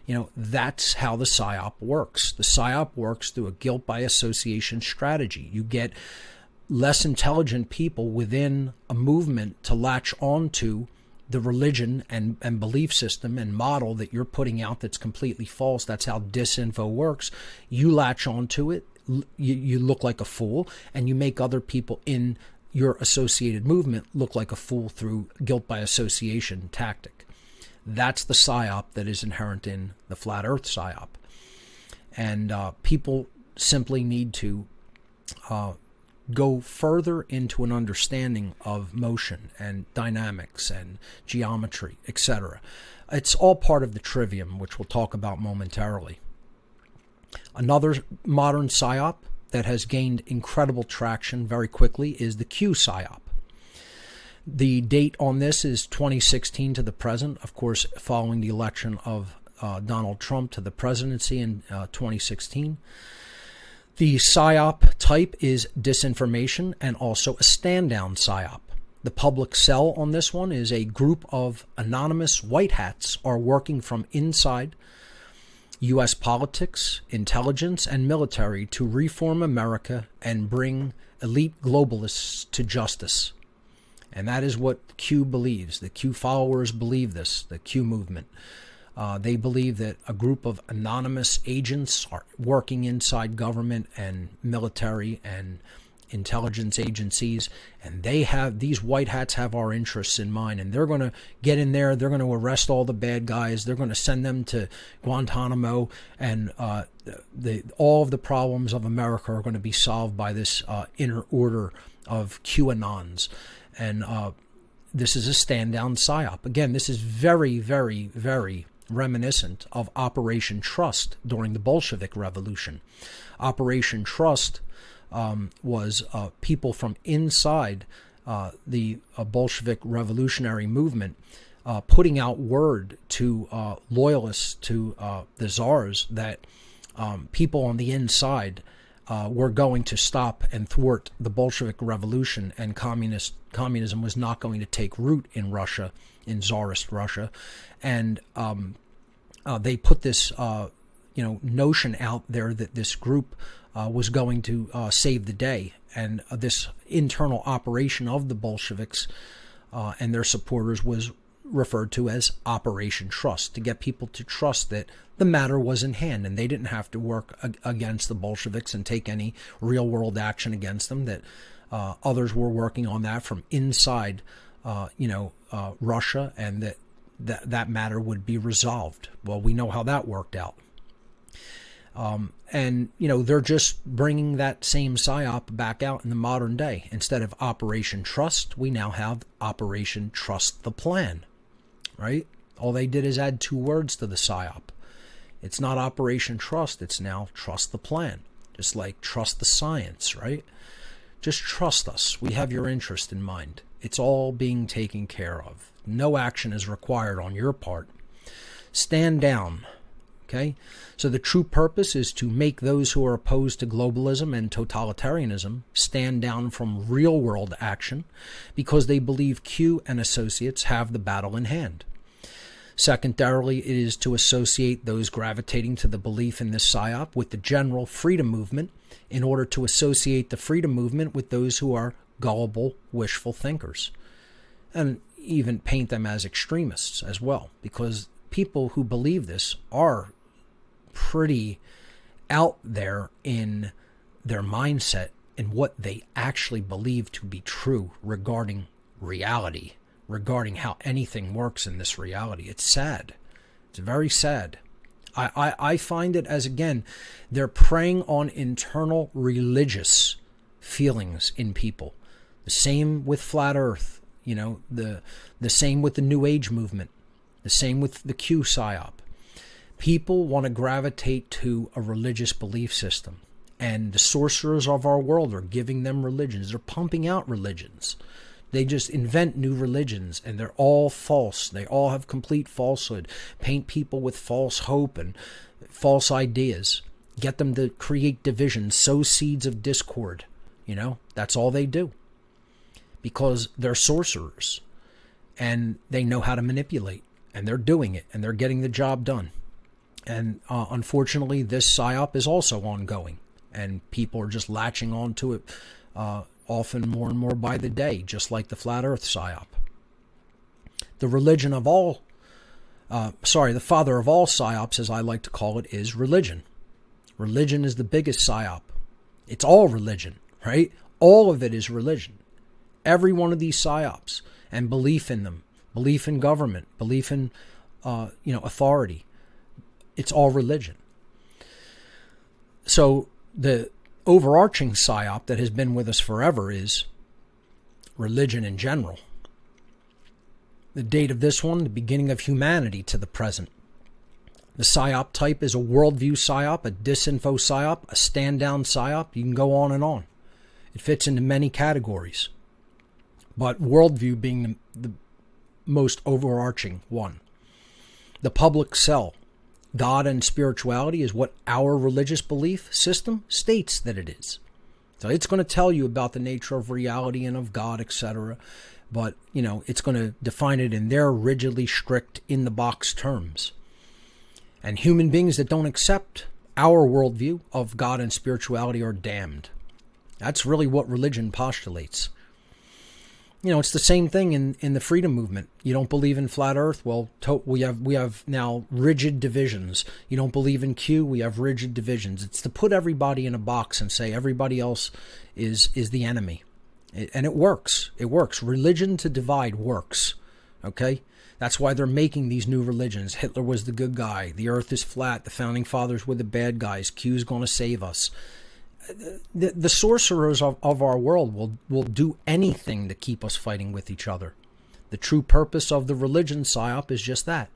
You know, that's how the psyop works. The psyop works through a guilt by association strategy. You get less intelligent people within a movement to latch onto the religion and belief system and model that you're putting out that's completely false. That's how disinfo works. You latch onto it, you look like a fool, and you make other people in your associated movement look like a fool through guilt by association tactic. That's the psyop that is inherent in the flat earth psyop. And people simply need to go further into an understanding of motion and dynamics and geometry, etc. It's all part of the trivium, which we'll talk about momentarily. Another modern psyop that has gained incredible traction very quickly is the Q psyop. The date on this is 2016 to the present, of course, following the election of Donald Trump to the presidency in 2016. The psyop type is disinformation and also a stand-down psyop. The public sell on this one is a group of anonymous white hats are working from inside U.S. politics, intelligence, and military to reform America and bring elite globalists to justice. And that is what Q believes. The Q followers believe this, the Q movement. They believe that a group of anonymous agents are working inside government and military and intelligence agencies, and these white hats have our interests in mind, and they're going to get in there, they're going to arrest all the bad guys, they're going to send them to Guantanamo, and all of the problems of America are going to be solved by this inner order of QAnons. And this is a stand-down psyop. Again, this is very, very, very reminiscent of Operation Trust during the Bolshevik Revolution. Operation Trust was people from inside the Bolshevik revolutionary movement putting out word to loyalists to the czars that people on the inside were going to stop and thwart the Bolshevik Revolution, and communism was not going to take root in Russia, in Tsarist Russia. And they put this notion out there that this group was going to save the day. And this internal operation of the Bolsheviks and their supporters was referred to as Operation Trust, to get people to trust that the matter was in hand and they didn't have to work against the Bolsheviks and take any real world action against them, that others were working on that from inside Russia, and that matter would be resolved. Well, we know how that worked out. And they're just bringing that same psyop back out in the modern day. Instead of Operation Trust, we now have Operation Trust the Plan, right? All they did is add 2 words to the psyop. It's not Operation Trust, it's now Trust the Plan. Just like trust the science, right? Just trust us. We have your interest in mind. It's all being taken care of. No action is required on your part. Stand down. Okay? So the true purpose is to make those who are opposed to globalism and totalitarianism stand down from real-world action, because they believe Q and associates have the battle in hand. Secondarily, it is to associate those gravitating to the belief in this psyop with the general freedom movement, in order to associate the freedom movement with those who are gullible, wishful thinkers, and even paint them as extremists as well, because people who believe this are pretty out there in their mindset in what they actually believe to be true regarding reality, regarding how anything works in this reality. It's sad. It's very sad. I find it as, again, they're preying on internal religious feelings in people. The same with Flat Earth, the same with the New Age movement, the same with the Q psyop. People want to gravitate to a religious belief system, and the sorcerers of our world are giving them religions. They're pumping out religions. They just invent new religions, and they're all false. They all have complete falsehood. Paint people with false hope and false ideas. Get them to create division, sow seeds of discord. That's all they do. Because they're sorcerers, and they know how to manipulate, and they're doing it, and they're getting the job done. And unfortunately, this psyop is also ongoing, and people are just latching on to it often more and more by the day, just like the Flat Earth psyop. The religion of all, the father of all psyops, as I like to call it, is religion. Religion is the biggest psyop. It's all religion, right? All of it is religion. Every one of these psyops, and belief in them, belief in government, belief in authority. It's all religion. So the overarching psyop that has been with us forever is religion in general. The date of this one, the beginning of humanity to the present. The psyop type is a worldview psyop, a disinfo psyop, a stand-down psyop. You can go on and on. It fits into many categories, but worldview being the most overarching one. The public cell. God and spirituality is what our religious belief system states that it is. So it's going to tell you about the nature of reality and of God, etc. But, it's going to define it in their rigidly strict, in-the-box terms. And human beings that don't accept our worldview of God and spirituality are damned. That's really what religion postulates. It's the same thing in the freedom movement. You don't believe in flat Earth? Well, we have now rigid divisions. You don't believe in Q? We have rigid divisions. It's to put everybody in a box and say everybody else is the enemy. And it works. It works. Religion to divide works. Okay? That's why they're making these new religions. Hitler was the good guy. The Earth is flat. The founding fathers were the bad guys. Q's going to save us. The sorcerers of our world will do anything to keep us fighting with each other. The true purpose of the religion psyop is just that.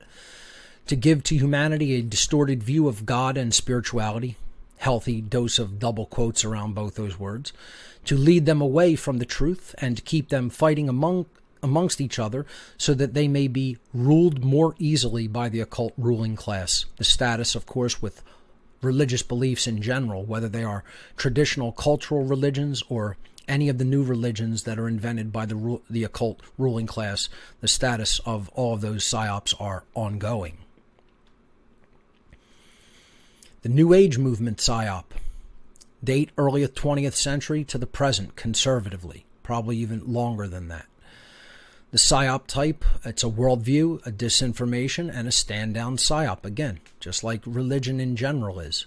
To give to humanity a distorted view of God and spirituality, healthy dose of double quotes around both those words, to lead them away from the truth and to keep them fighting amongst each other so that they may be ruled more easily by the occult ruling class. The status, of course, with religious beliefs in general, whether they are traditional cultural religions or any of the new religions that are invented by the occult ruling class, the status of all of those psyops are ongoing. The New Age movement psyop, date early 20th century to the present conservatively, probably even longer than that. The psyop type, it's a worldview, a disinformation, and a stand-down psyop, again, just like religion in general is.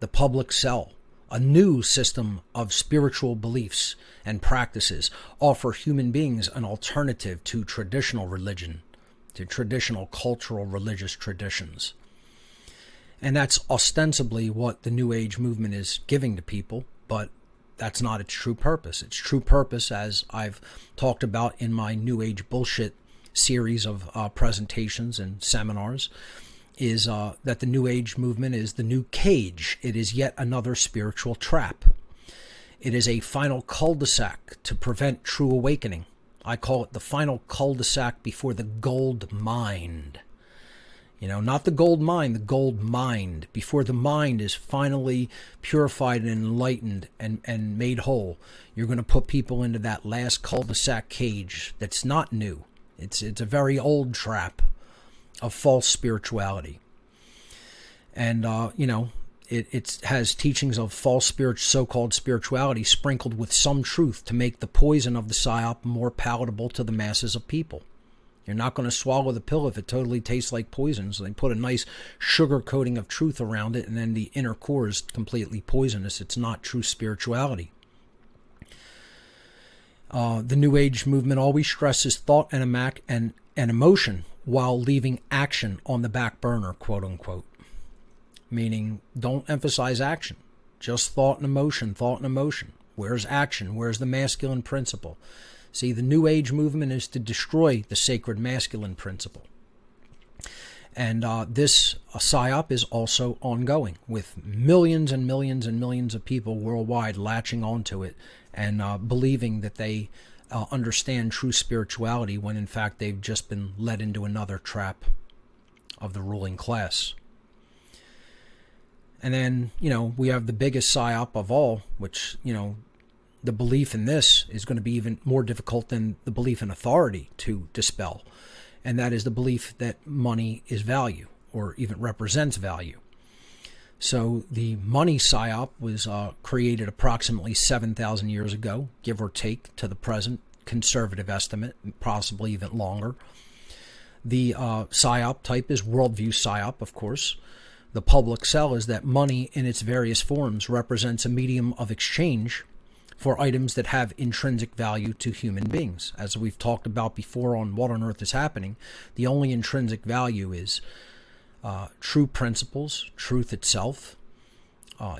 The public cell, a new system of spiritual beliefs and practices, offer human beings an alternative to traditional religion, to traditional cultural religious traditions. And that's ostensibly what the New Age movement is giving to people, but that's not its true purpose. Its true purpose, as I've talked about in my New Age bullshit series of presentations and seminars, is that the New Age movement is the new cage. It is yet another spiritual trap. It is a final cul-de-sac to prevent true awakening. I call it the final cul-de-sac before the gold mine. Not the gold mine, the gold mind. Before the mind is finally purified and enlightened and made whole, you're going to put people into that last cul-de-sac cage that's not new. It's a very old trap of false spirituality. And, it has teachings of false so-called spirituality sprinkled with some truth to make the poison of the psyop more palatable to the masses of people. You're not going to swallow the pill if it totally tastes like poison. So they put a nice sugar coating of truth around it, and then the inner core is completely poisonous. It's not true spirituality. The New Age movement always stresses thought and emotion while leaving action on the back burner, quote unquote. Meaning, don't emphasize action. Just thought and emotion, thought and emotion. Where's action? Where's the masculine principle? See, the New Age movement is to destroy the sacred masculine principle. And this PSYOP is also ongoing, with millions and millions and millions of people worldwide latching onto it and believing that they understand true spirituality when in fact they've just been led into another trap of the ruling class. And then, we have the biggest PSYOP of all, which, the belief in this is going to be even more difficult than the belief in authority to dispel. And that is the belief that money is value, or even represents value. So the money PSYOP was created approximately 7,000 years ago, give or take, to the present conservative estimate, possibly even longer. The PSYOP type is worldview PSYOP, of course. The public sell is that money in its various forms represents a medium of exchange for items that have intrinsic value to human beings. As we've talked about before on What on Earth is Happening, the only intrinsic value is true principles, truth itself,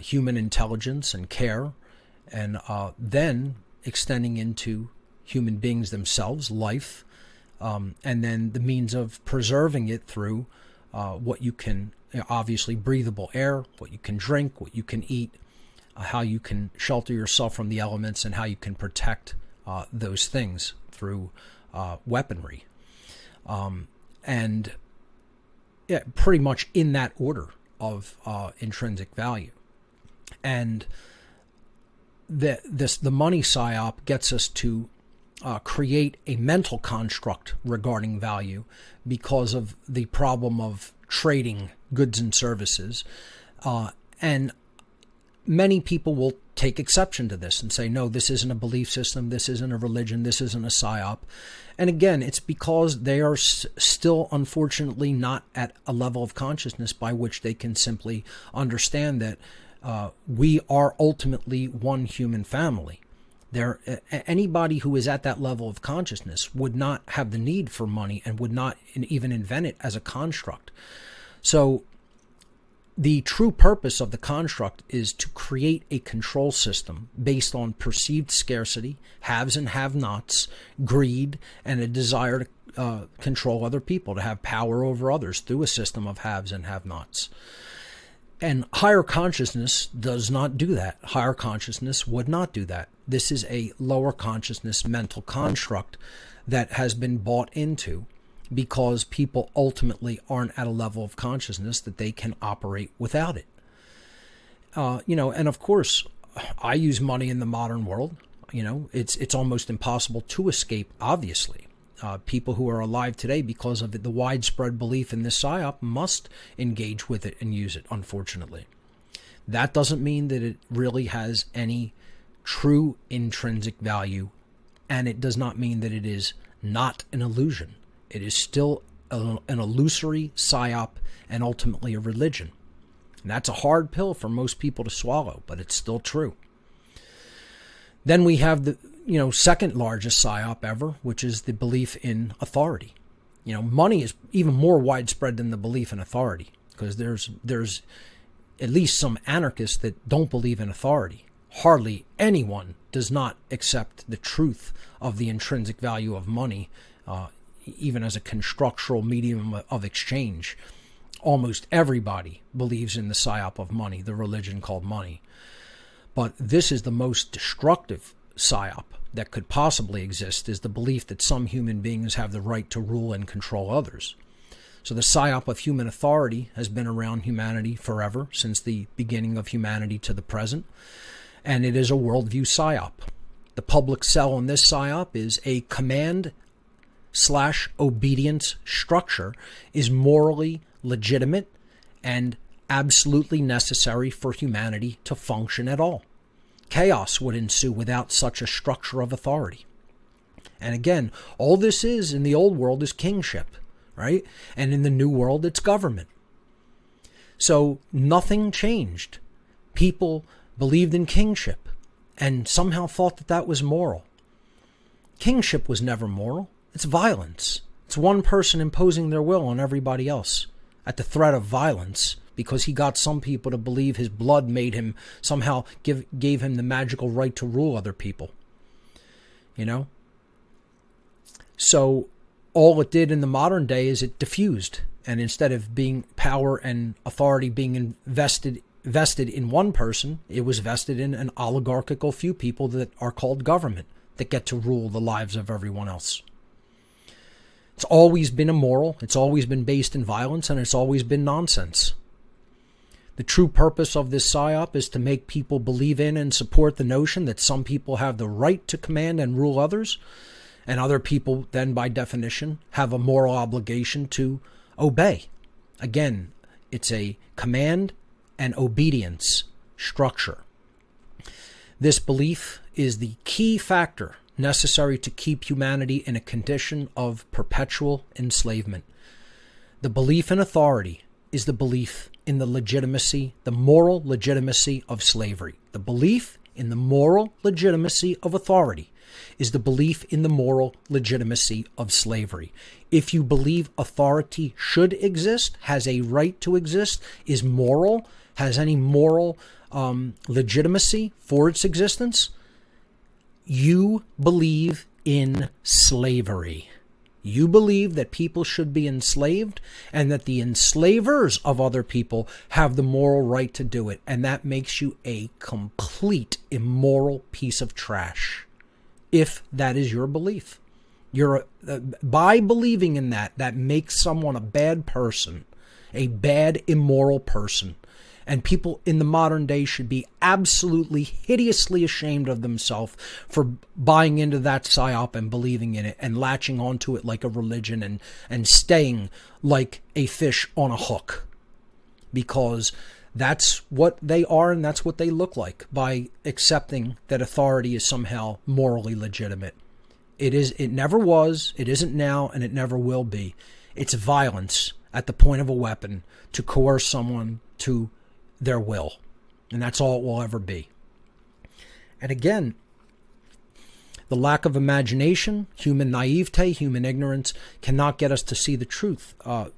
human intelligence and care, and then extending into human beings themselves, life, and then the means of preserving it through what you can, obviously breathable air, what you can drink, what you can eat, how you can shelter yourself from the elements, and how you can protect those things through weaponry. And yeah, pretty much in that order of intrinsic value. And the money PSYOP gets us to create a mental construct regarding value because of the problem of trading goods and services. And many people will take exception to this and say, no, this isn't a belief system, this isn't a religion, this isn't a PSYOP. And again, it's because they are still, unfortunately, not at a level of consciousness by which they can simply understand that we are ultimately one human family. Anybody who is at that level of consciousness would not have the need for money and would not even invent it as a construct. So the true purpose of the construct is to create a control system based on perceived scarcity, haves and have-nots, greed, and a desire to control other people, to have power over others through a system of haves and have-nots. And higher consciousness does not do that. Higher consciousness would not do that. This is a lower consciousness mental construct that has been bought into because people ultimately aren't at a level of consciousness that they can operate without it. And of course, I use money in the modern world. It's almost impossible to escape, obviously. People who are alive today, because of the widespread belief in this PSYOP, must engage with it and use it, unfortunately. That doesn't mean that it really has any true intrinsic value, and it does not mean that it is not an illusion. It is still an illusory PSYOP and ultimately a religion. And that's a hard pill for most people to swallow, but it's still true. Then we have the second largest PSYOP ever, which is the belief in authority. Money is even more widespread than the belief in authority, because there's at least some anarchists that don't believe in authority. Hardly anyone does not accept the truth of the intrinsic value of money, even as a constructural medium of exchange. Almost everybody believes in the PSYOP of money, the religion called money. But this is the most destructive PSYOP that could possibly exist, is the belief that some human beings have the right to rule and control others. So the PSYOP of human authority has been around humanity forever, since the beginning of humanity to the present, and it is a worldview PSYOP. The public sell on this PSYOP is a command/obedience structure is morally legitimate and absolutely necessary for humanity to function at all. Chaos would ensue without such a structure of authority. And again, all this is in the old world is kingship, right? And in the new world, it's government. So nothing changed. People believed in kingship and somehow thought that that was moral. Kingship was never moral. It's violence. It's one person imposing their will on everybody else at the threat of violence because he got some people to believe his blood made him somehow gave him the magical right to rule other people. You know? So all it did in the modern day is it diffused. And instead of being power and authority being vested in one person, it was vested in an oligarchical few people that are called government that get to rule the lives of everyone else. It's always been immoral, it's always been based in violence, and it's always been nonsense. The true purpose of this psyop is to make people believe in and support the notion that some people have the right to command and rule others, and other people then, by definition, have a moral obligation to obey. Again, it's a command and obedience structure. This belief is the key factor necessary to keep humanity in a condition of perpetual enslavement. The belief in authority is the belief in the legitimacy, the moral legitimacy of slavery. The belief in the moral legitimacy of authority is the belief in the moral legitimacy of slavery. If you believe authority should exist, has a right to exist, is moral, has any moral legitimacy for its existence, you believe in slavery. You believe that people should be enslaved and that the enslavers of other people have the moral right to do it. And that makes you a complete immoral piece of trash, if that is your belief. By believing in that, that makes someone a bad person, a bad, immoral person. And people in the modern day should be absolutely hideously ashamed of themselves for buying into that psyop and believing in it and latching onto it like a religion and staying like a fish on a hook. Because that's what they are and that's what they look like by accepting that authority is somehow morally legitimate. It never was, it isn't now, and it never will be. It's violence at the point of a weapon to coerce someone to their will. And that's all it will ever be. And again, the lack of imagination, human naivete, human ignorance cannot get us to see the truth.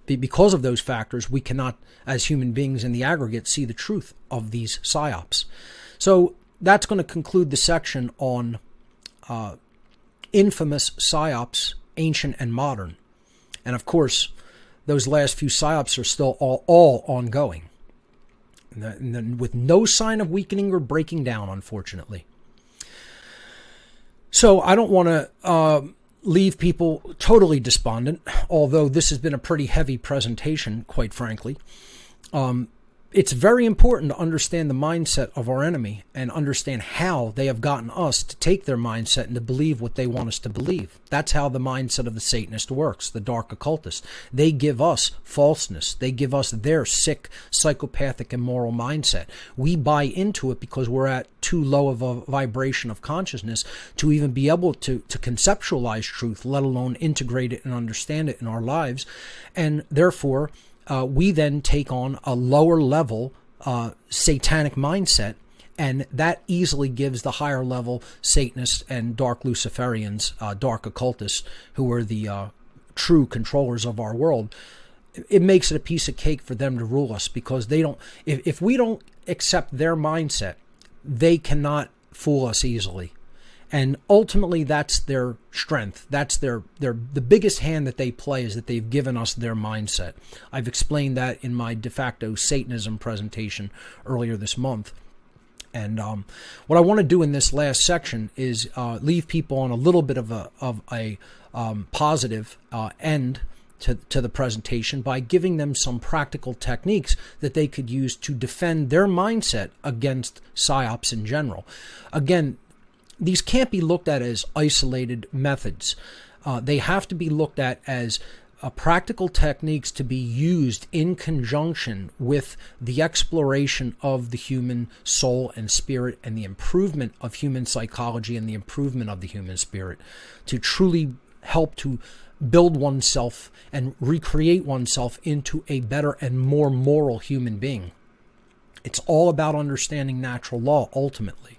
Because of those factors, we cannot, as human beings in the aggregate, see the truth of these psyops. So that's going to conclude the section on infamous psyops, ancient and modern. And of course, those last few psyops are still all ongoing, with no sign of weakening or breaking down, unfortunately. So I don't want to leave people totally despondent, although this has been a pretty heavy presentation, quite frankly. It's very important to understand the mindset of our enemy and understand how they have gotten us to take their mindset and to believe what they want us to believe. That's how the mindset of the Satanist works, the dark occultist. They give us falseness. They give us their sick, psychopathic, immoral mindset. We buy into it because we're at too low of a vibration of consciousness to even be able to conceptualize truth, let alone integrate it and understand it in our lives. And therefore, we then take on a lower level satanic mindset, and that easily gives the higher level Satanists and dark Luciferians, dark occultists, who are the true controllers of our world. It makes it a piece of cake for them to rule us, because they don't. If we don't accept their mindset, they cannot fool us easily. And ultimately, that's their strength. That's the biggest hand that they play, is that they've given us their mindset. I've explained that in my de facto Satanism presentation earlier this month. And what I want to do in this last section is leave people on a little bit of a positive end to the presentation by giving them some practical techniques that they could use to defend their mindset against psyops in general. Again, these can't be looked at as isolated methods. They have to be looked at as practical techniques to be used in conjunction with the exploration of the human soul and spirit and the improvement of human psychology and the improvement of the human spirit to truly help to build oneself and recreate oneself into a better and more moral human being. It's all about understanding natural law, ultimately.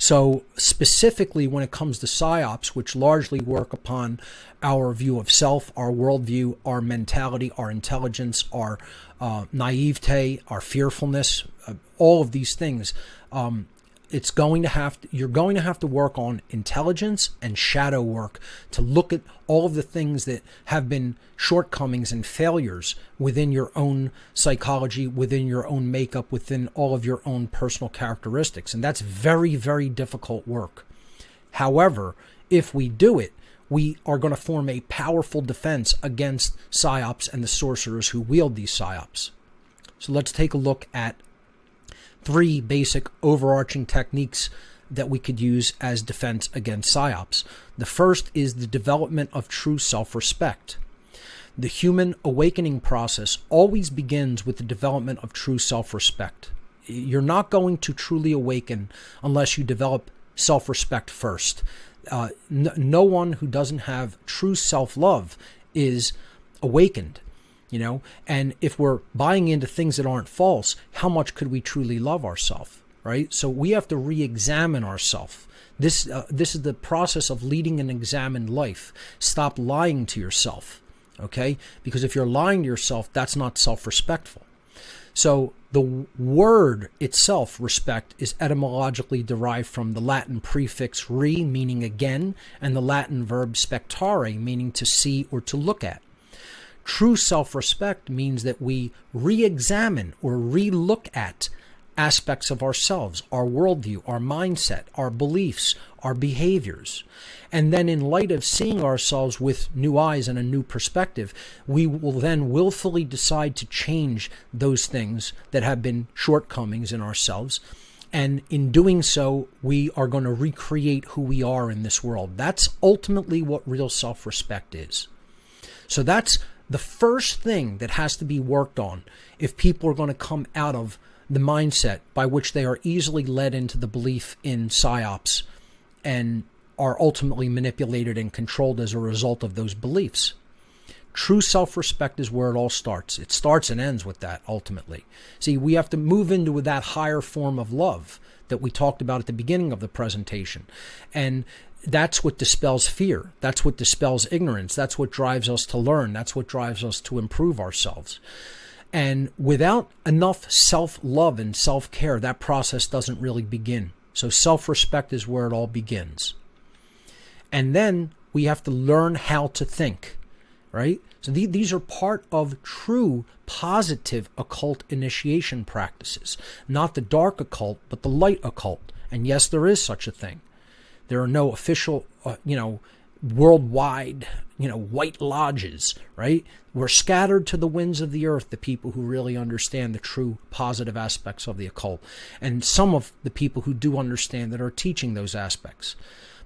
So specifically when it comes to psyops, which largely work upon our view of self, our worldview, our mentality, our intelligence, our naivete, our fearfulness, all of these things, you're going to have to work on intelligence and shadow work to look at all of the things that have been shortcomings and failures within your own psychology, within your own makeup, within all of your own personal characteristics. And that's very, very difficult work. However, if we do it, we are going to form a powerful defense against psyops and the sorcerers who wield these psyops. So let's take a look at 3 basic overarching techniques that we could use as defense against psyops. The first is the development of true self-respect. The human awakening process always begins with the development of true self-respect. You're not going to truly awaken unless you develop self-respect first. No one who doesn't have true self-love is awakened. And if we're buying into things that aren't false, how much could we truly love ourselves, right? So we have to re-examine ourselves. This is the process of leading an examined life. Stop lying to yourself, okay? Because if you're lying to yourself, that's not self-respectful. So the word itself, respect, is etymologically derived from the Latin prefix re, meaning again, and the Latin verb spectare, meaning to see or to look at. True self-respect means that we re-examine or re-look at aspects of ourselves, our worldview, our mindset, our beliefs, our behaviors. And then in light of seeing ourselves with new eyes and a new perspective, we will then willfully decide to change those things that have been shortcomings in ourselves. And in doing so, we are going to recreate who we are in this world. That's ultimately what real self-respect is. So that's the first thing that has to be worked on if people are going to come out of the mindset by which they are easily led into the belief in psyops and are ultimately manipulated and controlled as a result of those beliefs. True self-respect is where it all starts. It starts and ends with that ultimately. See, we have to move into that higher form of love that we talked about at the beginning of the presentation. And that's what dispels fear. That's what dispels ignorance. That's what drives us to learn. That's what drives us to improve ourselves. And without enough self-love and self-care, that process doesn't really begin. So self-respect is where it all begins. And then we have to learn how to think, right? So these are part of true positive occult initiation practices, not the dark occult, but the light occult. And yes, there is such a thing. There are no official, worldwide, white lodges, right? We're scattered to the winds of the earth, the people who really understand the true positive aspects of the occult. And some of the people who do understand that are teaching those aspects.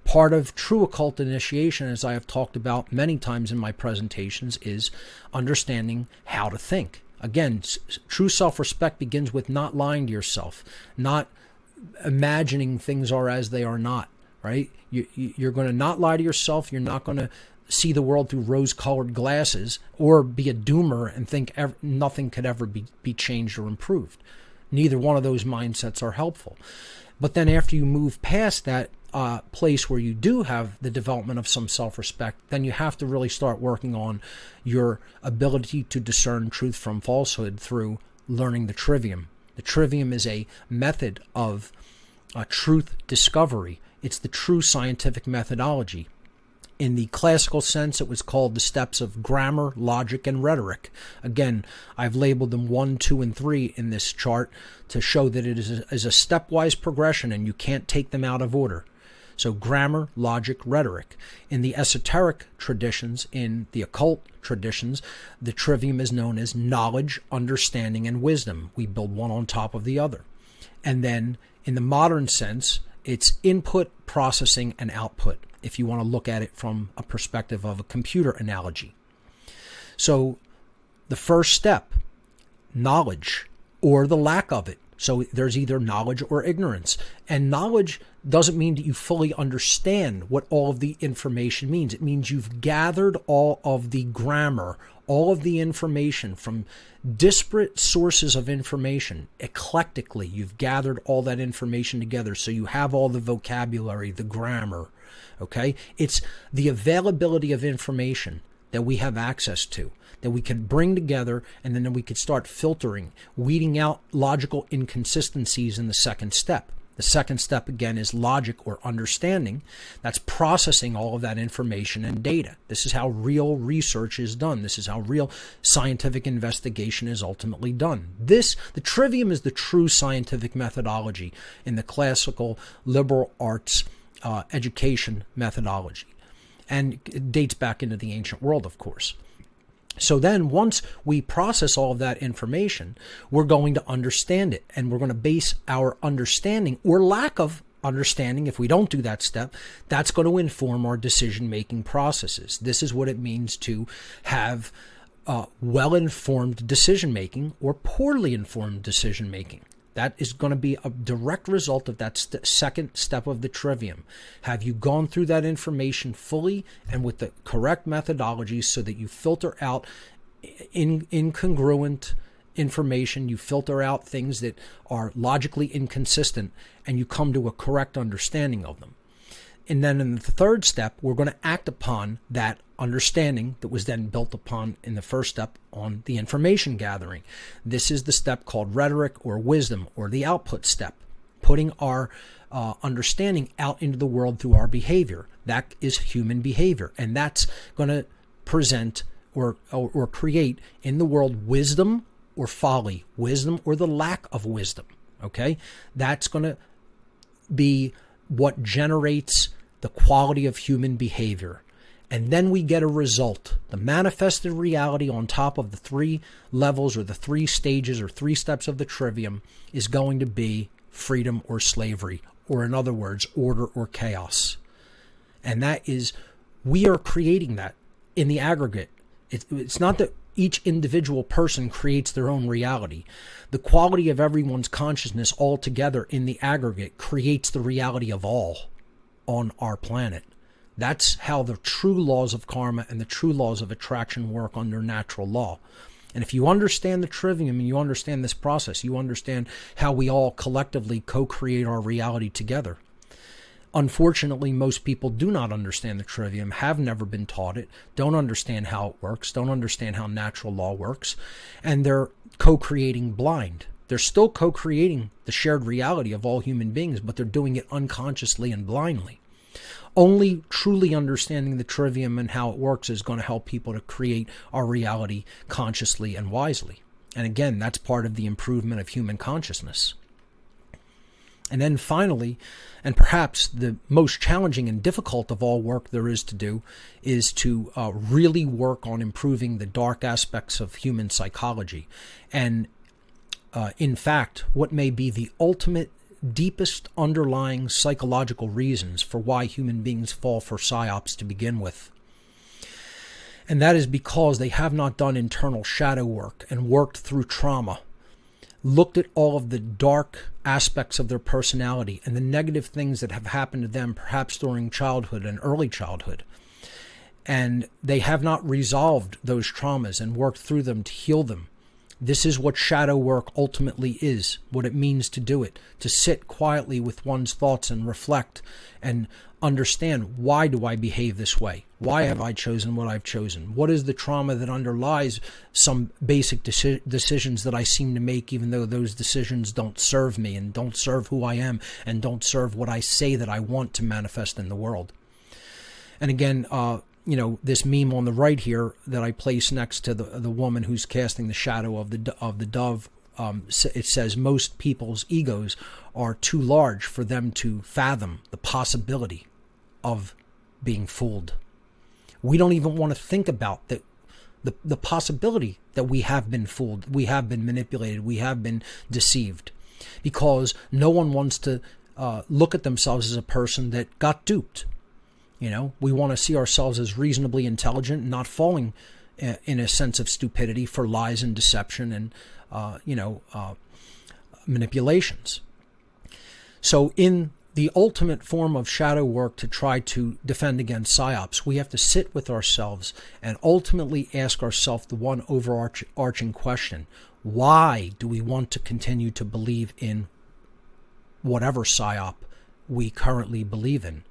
Part of true occult initiation, as I have talked about many times in my presentations, is understanding how to think. Again, true self-respect begins with not lying to yourself, not imagining things are as they are not. Right? You're going to not lie to yourself. You're not going to see the world through rose-colored glasses or be a doomer and think nothing could ever be changed or improved. Neither one of those mindsets are helpful. But then after you move past that place where you do have the development of some self-respect, then you have to really start working on your ability to discern truth from falsehood through learning the trivium. The trivium is a method of truth discovery. It's the true scientific methodology. In the classical sense, it was called the steps of grammar, logic, and rhetoric. Again, I've labeled them 1, 2, and 3 in this chart to show that it is a stepwise progression and you can't take them out of order. So grammar, logic, rhetoric. In the esoteric traditions, in the occult traditions, the trivium is known as knowledge, understanding, and wisdom. We build one on top of the other. And then in the modern sense, it's input, processing, and output, if you want to look at it from a perspective of a computer analogy. So the first step, knowledge, or the lack of it. So there's either knowledge or ignorance. And knowledge doesn't mean that you fully understand what all of the information means. It means you've gathered all of the grammar, all of the information from disparate sources of information, eclectically. You've gathered all that information together, so you have all the vocabulary, the grammar, okay? It's the availability of information that we have access to, that we could bring together, and then we could start filtering, weeding out logical inconsistencies in the second step. The second step, again, is logic or understanding. That's processing all of that information and data. This is how real research is done. This is how real scientific investigation is ultimately done. The trivium is the true scientific methodology in the classical liberal arts education methodology. And it dates back into the ancient world, of course. So then once we process all of that information, we're going to understand it, and we're going to base our understanding or lack of understanding, if we don't do that step, that's going to inform our decision-making processes. This is what it means to have well-informed decision-making or poorly informed decision-making. That is going to be a direct result of that second step of the trivium. Have you gone through that information fully and with the correct methodologies so that you filter out incongruent information, you filter out things that are logically inconsistent, and you come to a correct understanding of them? And then in the third step, we're going to act upon that understanding that was then built upon in the first step on the information gathering. This is the step called rhetoric or wisdom, or the output step, putting our understanding out into the world through our behavior. That is human behavior, and that's going to present or create in the world wisdom or folly, wisdom or the lack of wisdom. Okay, that's going to be what generates the quality of human behavior. And then we get a result. The manifested reality on top of the three levels or the three stages or three steps of the trivium is going to be freedom or slavery, or in other words, order or chaos. And that is, we are creating that in the aggregate. It's not that each individual person creates their own reality. The quality of everyone's consciousness all together in the aggregate creates the reality of all on our planet. That's how the true laws of karma and the true laws of attraction work under natural law. And if you understand the trivium and you understand this process, you understand how we all collectively co-create our reality together. Unfortunately, most people do not understand the trivium, have never been taught it, don't understand how it works, don't understand how natural law works, and they're co-creating blind. They're still co-creating the shared reality of all human beings, but they're doing it unconsciously and blindly. Only truly understanding the trivium and how it works is going to help people to create our reality consciously and wisely. And again, that's part of the improvement of human consciousness. And then finally, and perhaps the most challenging and difficult of all work there is to do, is to really work on improving the dark aspects of human psychology. And in fact, what may be the ultimate, deepest underlying psychological reasons for why human beings fall for psyops to begin with. And that is because they have not done internal shadow work and worked through trauma, looked at all of the dark aspects of their personality and the negative things that have happened to them, perhaps during childhood and early childhood. And they have not resolved those traumas and worked through them to heal them. This is what shadow work ultimately is, what it means to do it, to sit quietly with one's thoughts and reflect and understand, why do I behave this way? Why have I chosen what I've chosen? What is the trauma that underlies some basic decisions that I seem to make, even though those decisions don't serve me and don't serve who I am and don't serve what I say that I want to manifest in the world? And again, this meme on the right here that I place next to the woman who's casting the shadow of the dove, it says most people's egos are too large for them to fathom the possibility of being fooled. We don't even want to think about the possibility that we have been fooled, we have been manipulated, we have been deceived, because no one wants to look at themselves as a person that got duped. We want to see ourselves as reasonably intelligent, not falling in a sense of stupidity for lies and deception and, manipulations. So in the ultimate form of shadow work to try to defend against psyops. We have to sit with ourselves and ultimately ask ourselves the one overarching question. Why do we want to continue to believe in whatever psyop we currently believe in?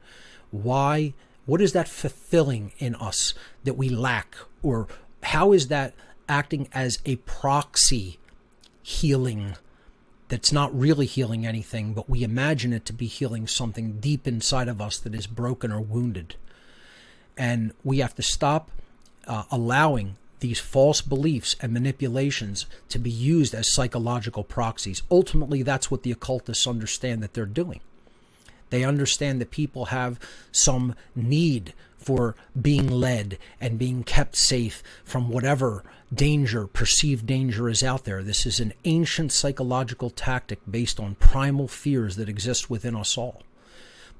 Why? What is that fulfilling in us that we lack? Or how is that acting as a proxy healing that's not really healing anything, but we imagine it to be healing something deep inside of us that is broken or wounded? And we have to stop allowing these false beliefs and manipulations to be used as psychological proxies. Ultimately, that's what the occultists understand that they're doing. They understand that people have some need for being led and being kept safe from whatever danger, perceived danger, is out there. This is an ancient psychological tactic based on primal fears that exist within us all.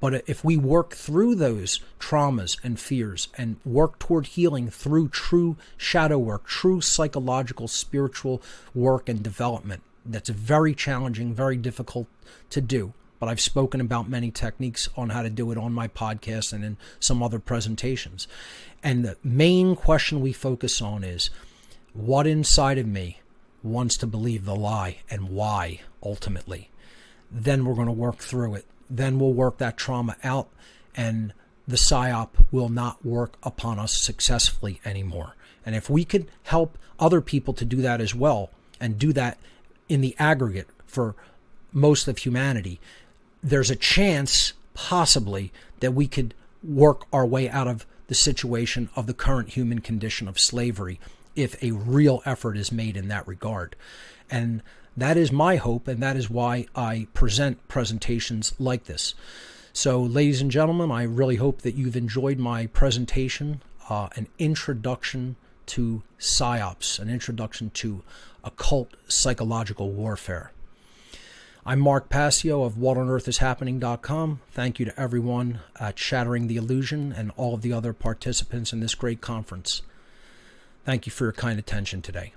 But if we work through those traumas and fears and work toward healing through true shadow work, true psychological, spiritual work and development, that's very challenging, very difficult to do. But I've spoken about many techniques on how to do it on my podcast and in some other presentations. And the main question we focus on is, what inside of me wants to believe the lie and why, ultimately? Then we're going to work through it. Then we'll work that trauma out, and the psyop will not work upon us successfully anymore. And if we could help other people to do that as well, and do that in the aggregate for most of humanity, there's a chance, possibly, that we could work our way out of the situation of the current human condition of slavery if a real effort is made in that regard. And that is my hope, and that is why I present presentations like this. So, ladies and gentlemen, I really hope that you've enjoyed my presentation, an introduction to psyops, an introduction to occult psychological warfare. I'm Mark Passio of whatonearthishappening.com. Thank you to everyone at Shattering the Illusion and all of the other participants in this great conference. Thank you for your kind attention today.